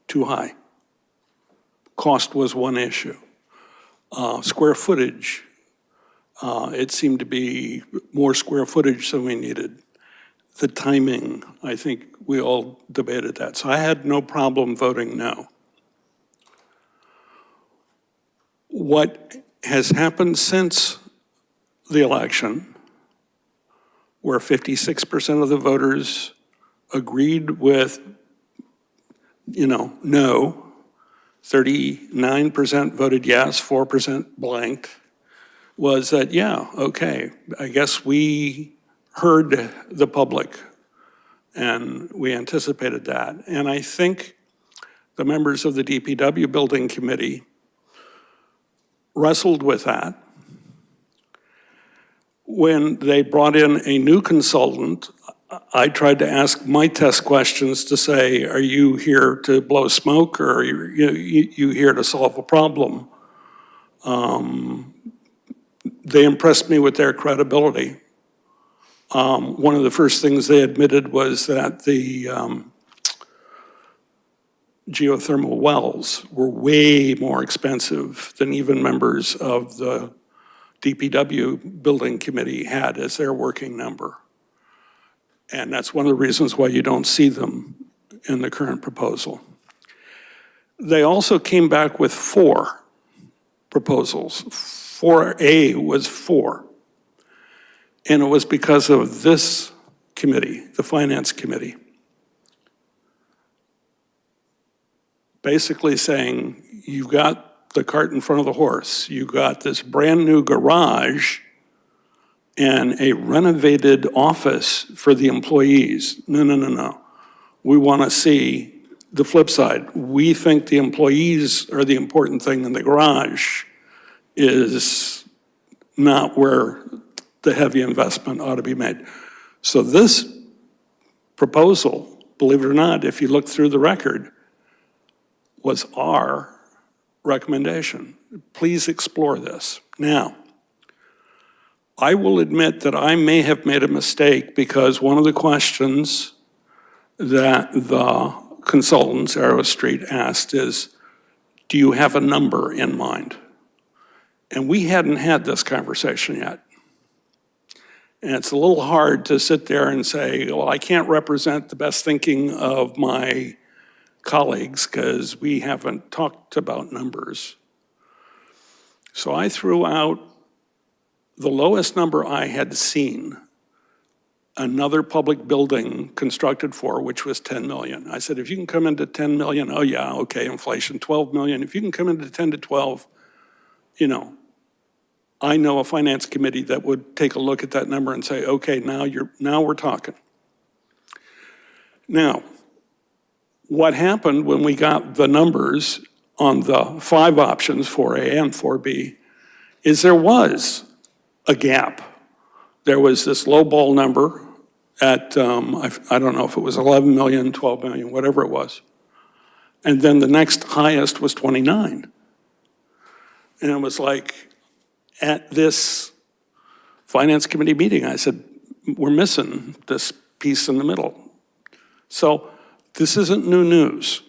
S10: too high. Cost was one issue. Square footage, it seemed to be more square footage than we needed. The timing, I think we all debated that. So I had no problem voting no. What has happened since the election, where 56% of the voters agreed with, no, 39% voted yes, 4% blanked, was that, yeah, okay, I guess we heard the public and we anticipated that. And I think the members of the DPW Building Committee wrestled with that. When they brought in a new consultant, I tried to ask my test questions to say, are you here to blow smoke or are you here to solve a problem? They impressed me with their credibility. One of the first things they admitted was that the geothermal wells were way more expensive than even members of the DPW building committee had as their working number. And that's one of the reasons why you don't see them in the current proposal. They also came back with 4 proposals. 4A was 4. And it was because of this committee, the Finance Committee, basically saying, you've got the cart in front of the horse. You've got this brand-new garage and a renovated office for the employees. No, no, no, no. We want to see the flip side. We think the employees are the important thing, and the garage is not where the heavy investment ought to be made. So this proposal, believe it or not, if you look through the record, was our recommendation. Please explore this. Now, I will admit that I may have made a mistake because one of the questions that the consultants, Arrow Street, asked is, do you have a number in mind? And we hadn't had this conversation yet. And it's a little hard to sit there and say, well, I can't represent the best thinking of my colleagues because we haven't talked about numbers. So I threw out the lowest number I had seen another public building constructed for, which was 10 million. I said, if you can come into 10 million, oh yeah, okay, inflation, 12 million. If you can come into 10 to 12, you know, I know a finance committee that would take a look at that number and say, okay, now we're talking. Now, what happened when we got the numbers on the 5 options, 4A and 4B, is there was a gap. There was this lowball number at, I don't know if it was 11 million, 12 million, whatever it was. And then the next highest was 29. And it was like, at this finance committee meeting, I said, we're missing this piece in the middle. So this isn't new news.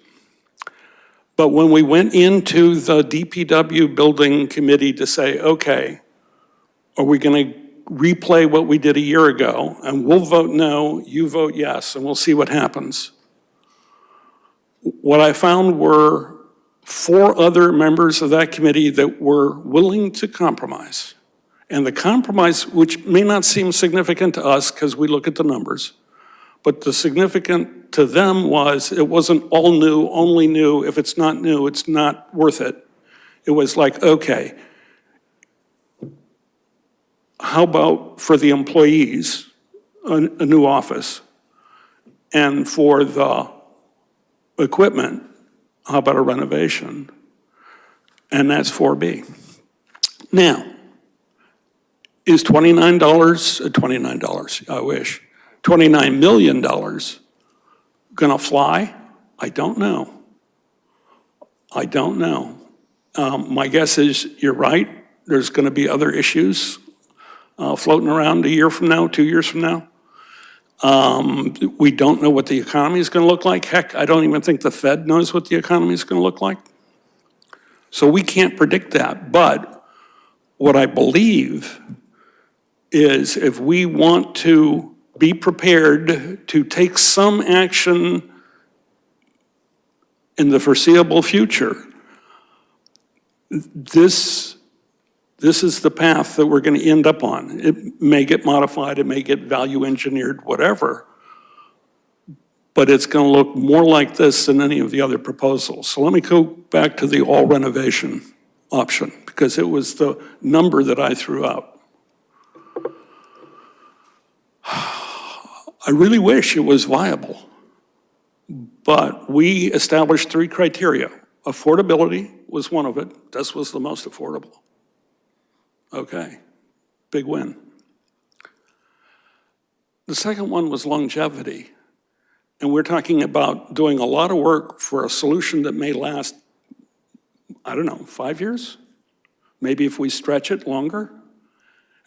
S10: But when we went into the DPW building committee to say, okay, are we going to replay what we did a year ago? And we'll vote no, you vote yes, and we'll see what happens. What I found were 4 other members of that committee that were willing to compromise. And the compromise, which may not seem significant to us because we look at the numbers, but the significant to them was it wasn't all new, only new. If it's not new, it's not worth it. It was like, okay, how about for the employees, a new office? And for the equipment, how about a renovation? And that's 4B. Now, is $29, I wish, $29 million gonna fly? I don't know. I don't know. My guess is you're right. There's gonna be other issues floating around a year from now, 2 years from now. We don't know what the economy is going to look like. Heck, I don't even think the Fed knows what the economy is going to look like. So we can't predict that. But what I believe is if we want to be prepared to take some action in the foreseeable future, this is the path that we're going to end up on. It may get modified, it may get value engineered, whatever, but it's going to look more like this than any of the other proposals. So let me go back to the all renovation option, because it was the number that I threw out. I really wish it was viable, but we established 3 criteria. Affordability was one of it. This was the most affordable. Okay, big win. The second one was longevity. And we're talking about doing a lot of work for a solution that may last, I don't know, 5 years? Maybe if we stretch it longer.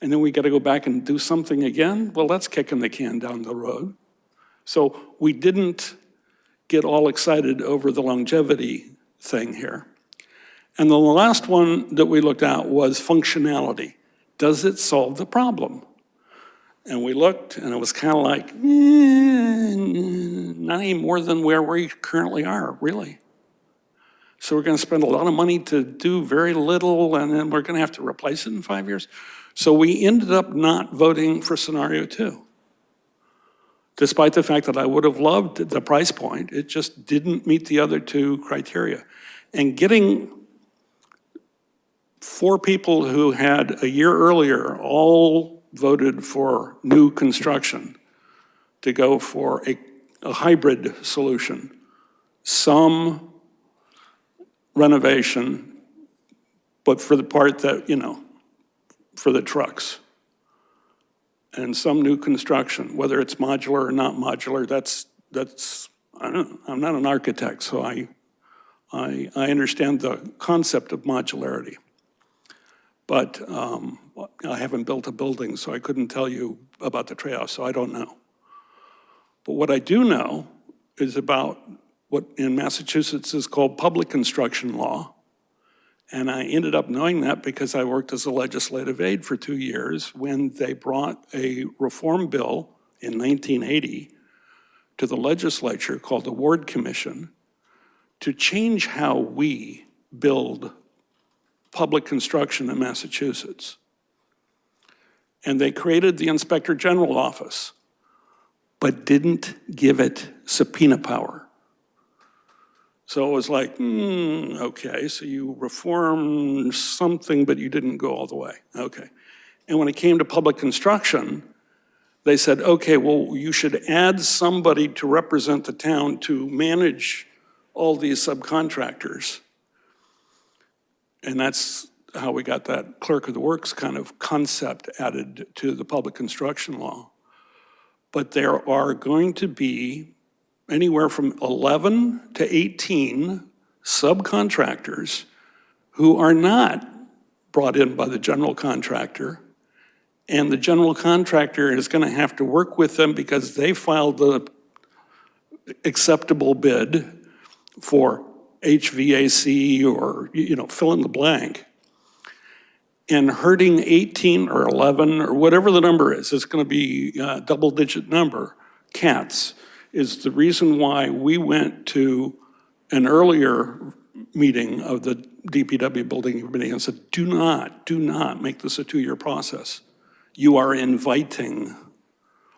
S10: And then we got to go back and do something again? Well, that's kicking the can down the road. So we didn't get all excited over the longevity thing here. And the last one that we looked at was functionality. Does it solve the problem? And we looked, and it was kind of like, not any more than where we currently are, really. So we're going to spend a lot of money to do very little, and then we're going to have to replace it in 5 years. So we ended up not voting for scenario 2. Despite the fact that I would have loved the price point, it just didn't meet the other 2 criteria. And getting 4 people who had a year earlier all voted for new construction to go for a hybrid solution, some renovation, but for the part that, for the trucks, and some new construction, whether it's modular or not modular, that's I don't know, I'm not an architect, so I understand the concept of modularity. But I haven't built a building, so I couldn't tell you about the trade-offs, so I don't know. But what I do know is about what in Massachusetts is called public construction law. And I ended up knowing that because I worked as a legislative aide for 2 years when they brought a reform bill in 1980 to the legislature called the Ward Commission to change how we build public construction in Massachusetts. And they created the Inspector General office, but didn't give it subpoena power. So it was like, okay, so you reformed something, but you didn't go all the way, okay. And when it came to public construction, they said, okay, well, you should add somebody to represent the town to manage all these subcontractors. And that's how we got that clerk of the works kind of concept added to the public construction law. But there are going to be anywhere from 11 to 18 subcontractors who are not brought in by the general contractor. And the general contractor is going to have to work with them because they filed the acceptable bid for HVAC or, fill in the blank. And hurting 18 or 11 or whatever the number is, it's going to be a double-digit number, cats, is the reason why we went to an earlier meeting of the DPW building committee and said, do not make this a 2-year process. You are inviting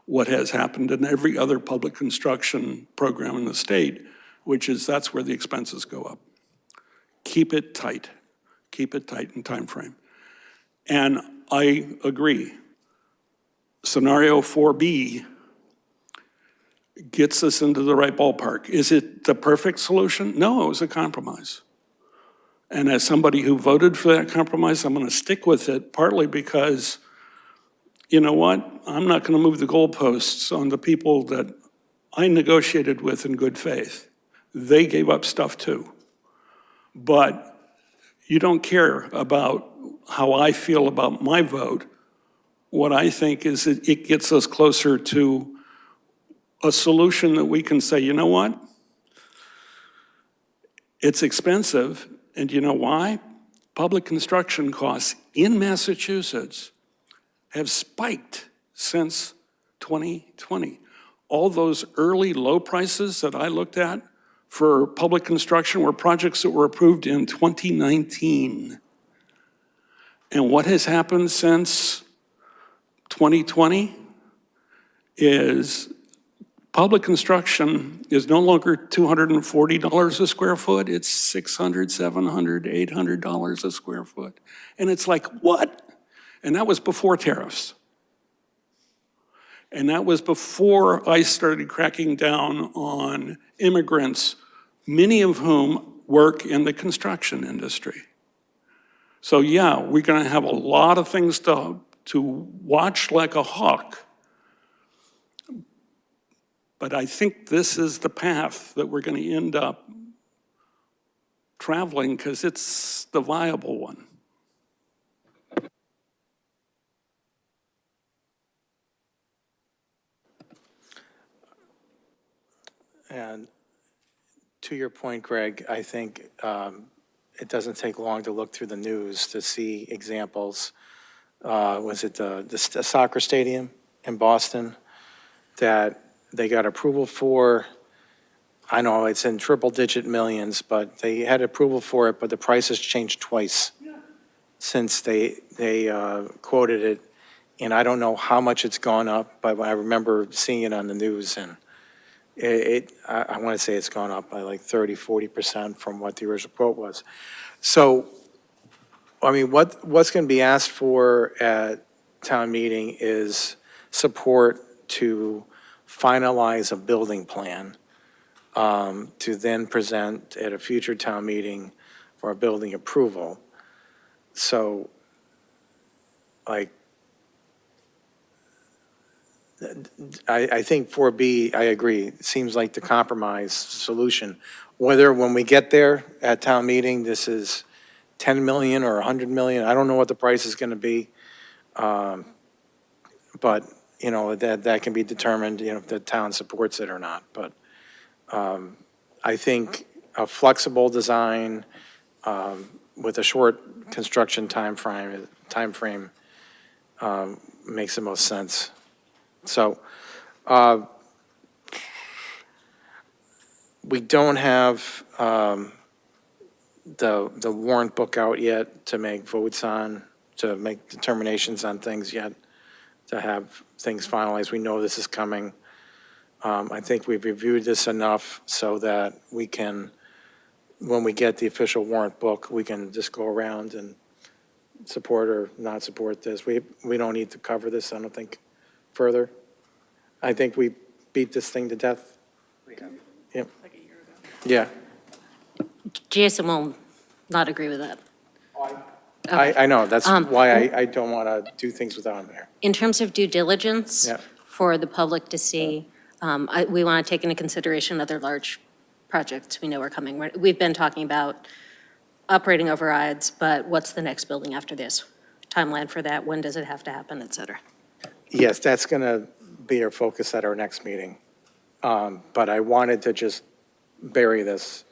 S10: what has happened in every other public construction program in the state, which is that's where the expenses go up. Keep it tight in time frame. And I agree. Scenario 4B gets us into the right ballpark. Is it the perfect solution? No, it was a compromise. And as somebody who voted for that compromise, I'm going to stick with it, partly because, you know what? I'm not going to move the goalposts on the people that I negotiated with in good faith. They gave up stuff too. But you don't care about how I feel about my vote. What I think is it gets us closer to a solution that we can say, you know what? It's expensive, and you know why? Public construction costs in Massachusetts have spiked since 2020. All those early low prices that I looked at for public construction were projects that were approved in 2019. And what has happened since 2020 is public construction is no longer $240 a square foot, it's $600, $700, $800 a square foot. And it's like, what? And that was before tariffs. And that was before I started cracking down on immigrants, many of whom work in the construction industry. So yeah, we're gonna have a lot of things to watch like a hawk. But I think this is the path that we're going to end up traveling because it's the viable one.
S1: And to your point, Greg, I think it doesn't take long to look through the news to see examples. Was it the soccer stadium in Boston that they got approval for? I know it's in triple-digit millions, but they had approval for it, but the price has changed twice since they quoted it. And I don't know how much it's gone up, but I remember seeing it on the news, and I want to say it's gone up by like 30, 40% from what the original quote was. So, I mean, what's going to be asked for at town meeting is support to finalize a building plan to then present at a future town meeting for a building approval. So, like, I think 4B, I agree, seems like the compromise solution. Whether when we get there at town meeting, this is 10 million or 100 million, I don't know what the price is going to be. But, you know, that can be determined, you know, if the town supports it or not. But I think a flexible design with a short construction time frame makes the most sense. So we don't have the warrant book out yet to make votes on, to make determinations on things yet, to have things finalized. We know this is coming. I think we've reviewed this enough so that we can, when we get the official warrant book, we can just go around and support or not support this. We don't need to cover this, I don't think, further. I think we beat this thing to death. Yep.
S7: Like a year ago.
S1: Yeah.
S4: Jason will not agree with that.
S1: I know, that's why I don't want to do things without him there.
S4: In terms of due diligence
S1: Yeah.
S4: for the public to see, we want to take into consideration other large projects we know are coming. We've been talking about operating overrides, but what's the next building after this? Timeline for that, when does it have to happen, et cetera?
S1: Yes, that's going to be our focus at our next meeting. But I wanted to just bury this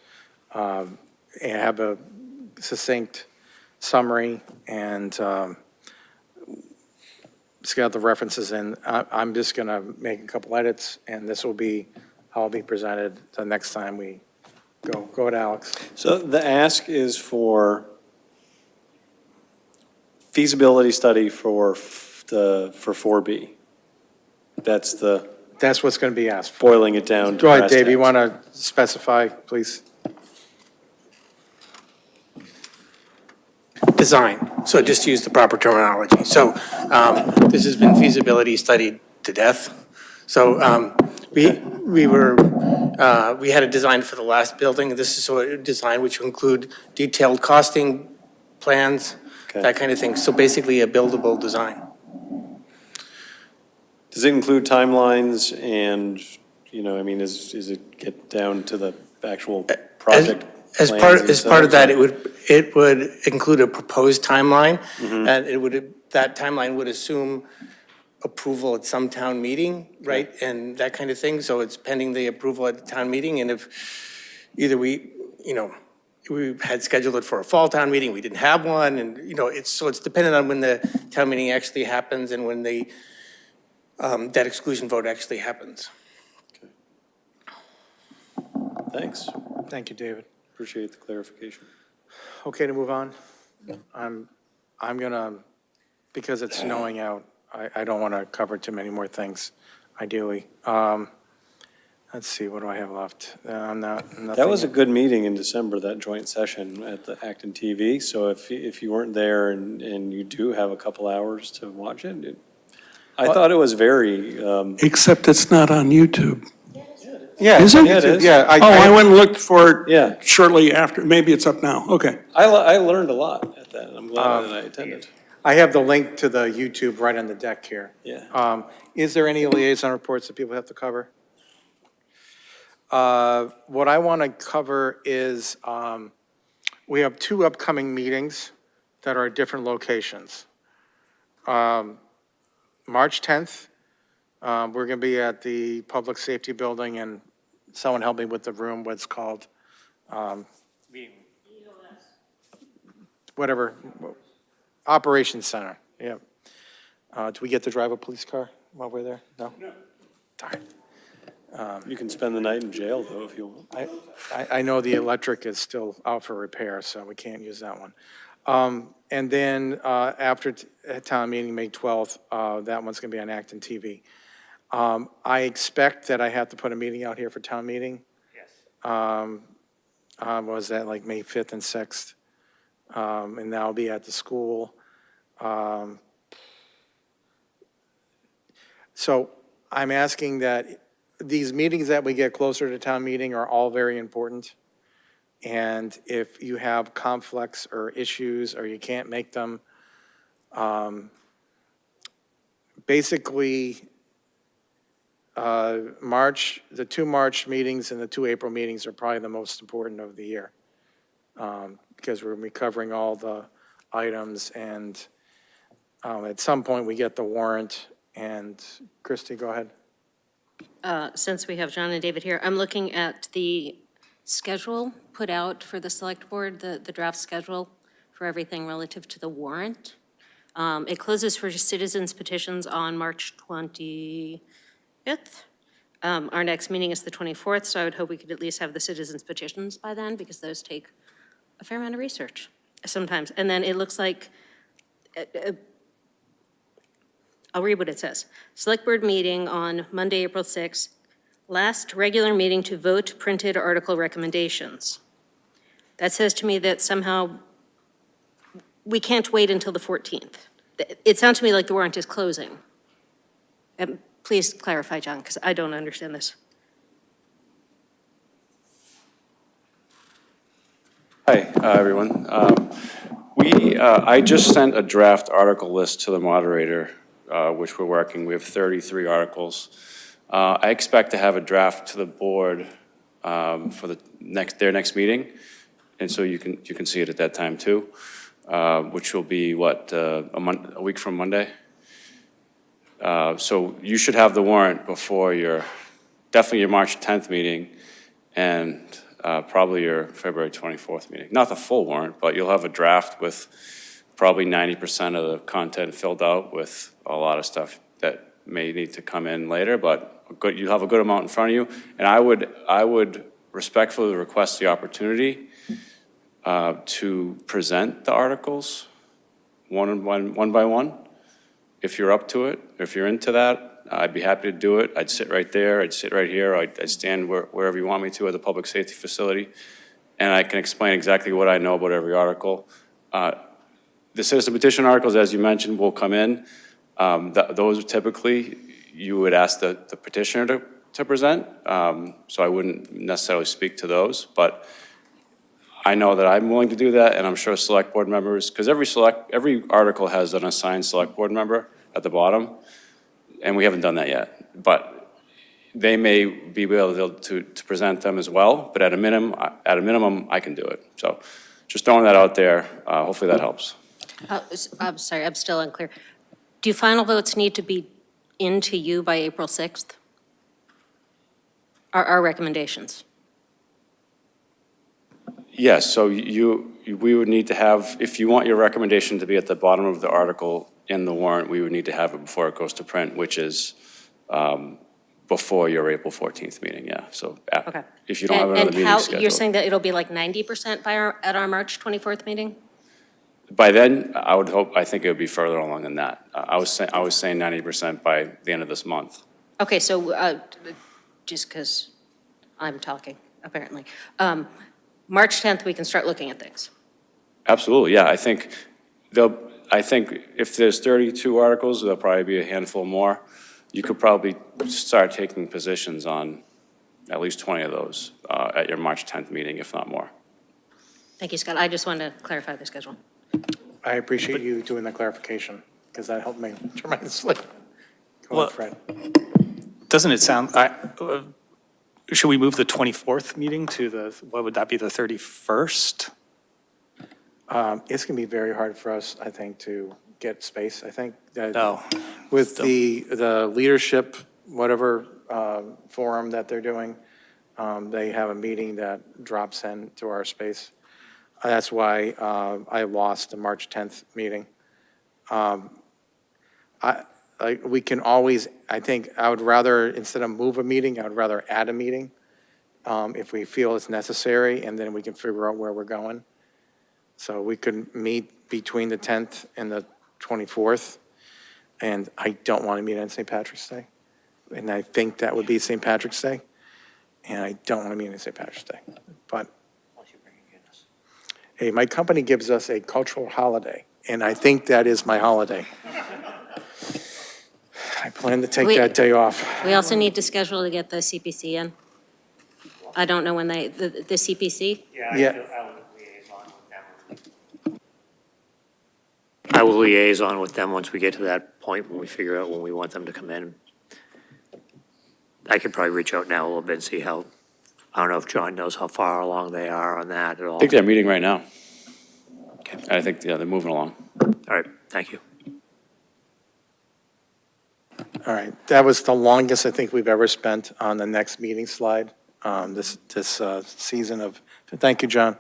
S1: and have a succinct summary and just got the references in. I'm just going to make a couple edits, and this will be how it'll be presented the next time we go. Go ahead, Alex.
S6: So the ask is for feasibility study for 4B. That's
S1: That's what's going to be asked for.
S6: boiling it down. to
S1: Go ahead,
S6: brass
S1: Dave, you
S6: tacks.
S1: want to specify, please?
S8: Design, so just use the proper terminology. So this has been feasibility studied to death. So we had a design for the last building. This is a design which will include detailed costing plans,
S6: Okay.
S8: that kind of thing. So basically a buildable design.
S6: Does it include timelines and, you know, I mean, is it get down to the actual project?
S8: As
S6: plans
S8: part of that,
S6: themselves?
S8: it would include a proposed timeline, and that timeline would assume approval at some town meeting, right? And that kind of thing, so it's pending the approval at the town meeting, and if either we had scheduled it for a fall town meeting, we didn't have one, and, it's dependent on when the town meeting actually happens and when the debt exclusion vote actually happens.
S6: Thanks.
S1: Thank you, David.
S6: Appreciate the clarification.
S1: Okay to move on? I'm gonna, because it's snowing out, I don't want to cover too many more things, ideally. Let's see, what do I have left? Nothing.
S6: That was a good meeting in December, that joint session at the ActonTV. So if you weren't there and you do have a couple hours to watch it, I thought it was very,
S10: Except it's not on YouTube.
S1: Yeah.
S10: Is it?
S6: Yeah, it is.
S1: Yeah.
S10: I went and looked for
S6: Yeah.
S10: it shortly after. Maybe it's up now. Okay.
S6: I learned a lot at that, and I'm glad that I attended.
S1: I have the link to the YouTube right on the deck here.
S6: Yeah.
S1: Is there any liaison reports that people have to cover? What I want to cover is, we have 2 upcoming meetings that are at different locations. March 10th, we're going to be at the Public Safety Building, and someone help me with the room, what's called, whatever, Operations Center, yeah. Do we get to drive a police car while we're there? No? No. Darn.
S6: You can spend the night in jail, though, if you want.
S1: I know the electric is still out for repair, so we can't use that one. And then after town meeting, May 12th, that one's going to be on ActonTV. I expect that I have to put a meeting out here for town meeting.
S3: Yes.
S1: Was that like May 5th and 6th? And that'll be at the school. So I'm asking that these meetings that we get closer to town meeting are all very important. And if you have conflicts or issues or you can't make them, basically, the 2 March meetings and the 2 April meetings are probably the most important of the year. Because we're covering all the items, and at some point we get the warrant. And Christie, go ahead.
S4: Since we have John and David here, I'm looking at the schedule put out for the select board, the draft schedule for everything relative to the warrant. It closes for citizens petitions on March 25th. Our next meeting is the 24th, so I would hope we could at least have the citizens petitions by then, because those take a fair amount of research sometimes. And then it looks like, I'll read what it says. Select board meeting on Monday, April 6th. Last regular meeting to vote printed article recommendations. That says to me that somehow we can't wait until the 14th. It sounds to me like the warrant is closing. Please clarify, John, because I don't understand this.
S5: Hi, everyone. I just sent a draft article list to the moderator, which we're working. We have 33 articles. I expect to have a draft to the board for their next meeting, and so you can see it at that time too, which will be a week from Monday. So you should have the warrant before definitely your March 10th meeting, and probably your February 24th meeting. Not the full warrant, but you'll have a draft with probably 90% of the content filled out with a lot of stuff that may need to come in later, but you have a good amount in front of you. And I would respectfully request the opportunity to present the articles one by one. If you're up to it, if you're into that, I'd be happy to do it. I'd sit right there, I'd sit right here, I'd stand wherever you want me to at the public safety facility, and I can explain exactly what I know about every article. The citizen petition articles, as you mentioned, will come in. Those typically, you would ask the petitioner to present, so I wouldn't necessarily speak to those, but I know that I'm willing to do that, and I'm sure select board members, because every article has an assigned select board member at the bottom, and we haven't done that yet. But they may be able to present them as well, but at a minimum, I can do it. So just throwing that out there, hopefully that helps.
S4: I'm sorry, I'm still unclear. Do final votes need to be into you by April 6th? Our recommendations?
S5: Yes, so we would need to have, if you want your recommendation to be at the bottom of the article in the warrant, we would need to have it before it goes to print, which is before your April 14th meeting, yeah. So
S4: Okay.
S5: if you don't have another meeting scheduled.
S4: You're saying that it'll be like 90% at our March 24th meeting?
S5: By then, I think it would be further along than that. I was saying 90% by the end of this month.
S4: Okay, so just because I'm talking, apparently. March 10th, we can start looking at things.
S5: Absolutely, yeah. I think if there's 32 articles, there'll probably be a handful more. You could probably start taking positions on at least 20 of those at your March 10th meeting, if not more.
S4: Thank you, Scott. I just wanted to clarify the schedule.
S1: I appreciate you doing the clarification, because that helped me tremendously. Go on, Fred.
S11: Doesn't it sound, should we move the 24th meeting to what would that be, the 31st?
S1: It's going to be very hard for us, I think, to get space. I think that
S11: No.
S1: with the leadership, whatever forum that they're doing, they have a meeting that drops into our space. That's why I lost the March 10th meeting. We can always, I think, I would rather, instead of move a meeting, I would rather add a meeting if we feel it's necessary, and then we can figure out where we're going. So we could meet between the 10th and the 24th, and I don't want to meet on St. Patrick's Day. And I think that would be St. Patrick's Day, and I don't want to meet on St. Patrick's Day. But, hey, my company gives us a cultural holiday, and I think that is my holiday. I plan to take that day off.
S4: We also need to schedule to get the CPC in. I don't know when the CPC?
S1: Yeah.
S3: I will liaison with them once we get to that point when we figure out when we want them to come in. I could probably reach out now a little bit and see how, I don't know if John knows how far along they are on that at all.
S5: I think they're meeting right now.
S3: Okay.
S5: I think, yeah, they're moving along.
S3: All right, thank you.
S1: All right, that was the longest I think we've ever spent on the next meeting slide, this season of, thank you, John.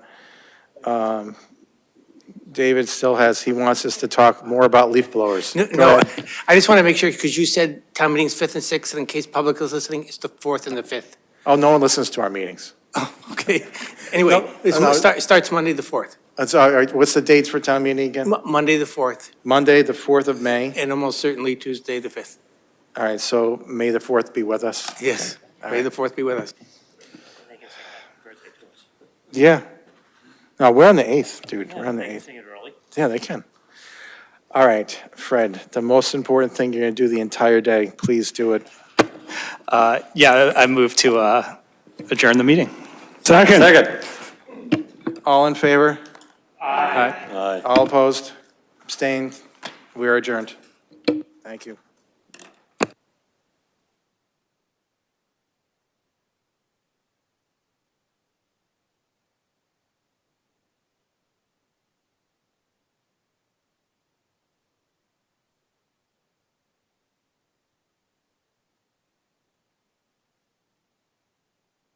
S1: David still has, he wants us to talk more about leaf blowers. Go
S8: No,
S1: ahead.
S8: I just want to make sure, because you said town meeting's 5th and 6th, and in case public is listening, it's the 4th and the 5th.
S1: Oh, no one listens to our meetings.
S8: Okay. Anyway,
S1: No.
S8: starts Monday the 4th.
S1: That's all right, what's the dates for town meeting again?
S8: Monday the 4th,
S1: Monday, the 4th of May.
S8: and almost certainly Tuesday the 5th.
S1: All right, so May the 4th be with us.
S8: Yes.
S1: All
S8: May
S1: right.
S8: the 4th be with us.
S1: Yeah. No, we're on the 8th, dude, we're on the 8th. Yeah, they can. All right, Fred, the most important thing you're going to do the entire day, please do it.
S11: Yeah, I move to adjourn the meeting.
S10: Second.
S1: All in favor?
S11: Aye.
S6: Aye.
S1: All opposed? Abstained? We are adjourned. Thank you.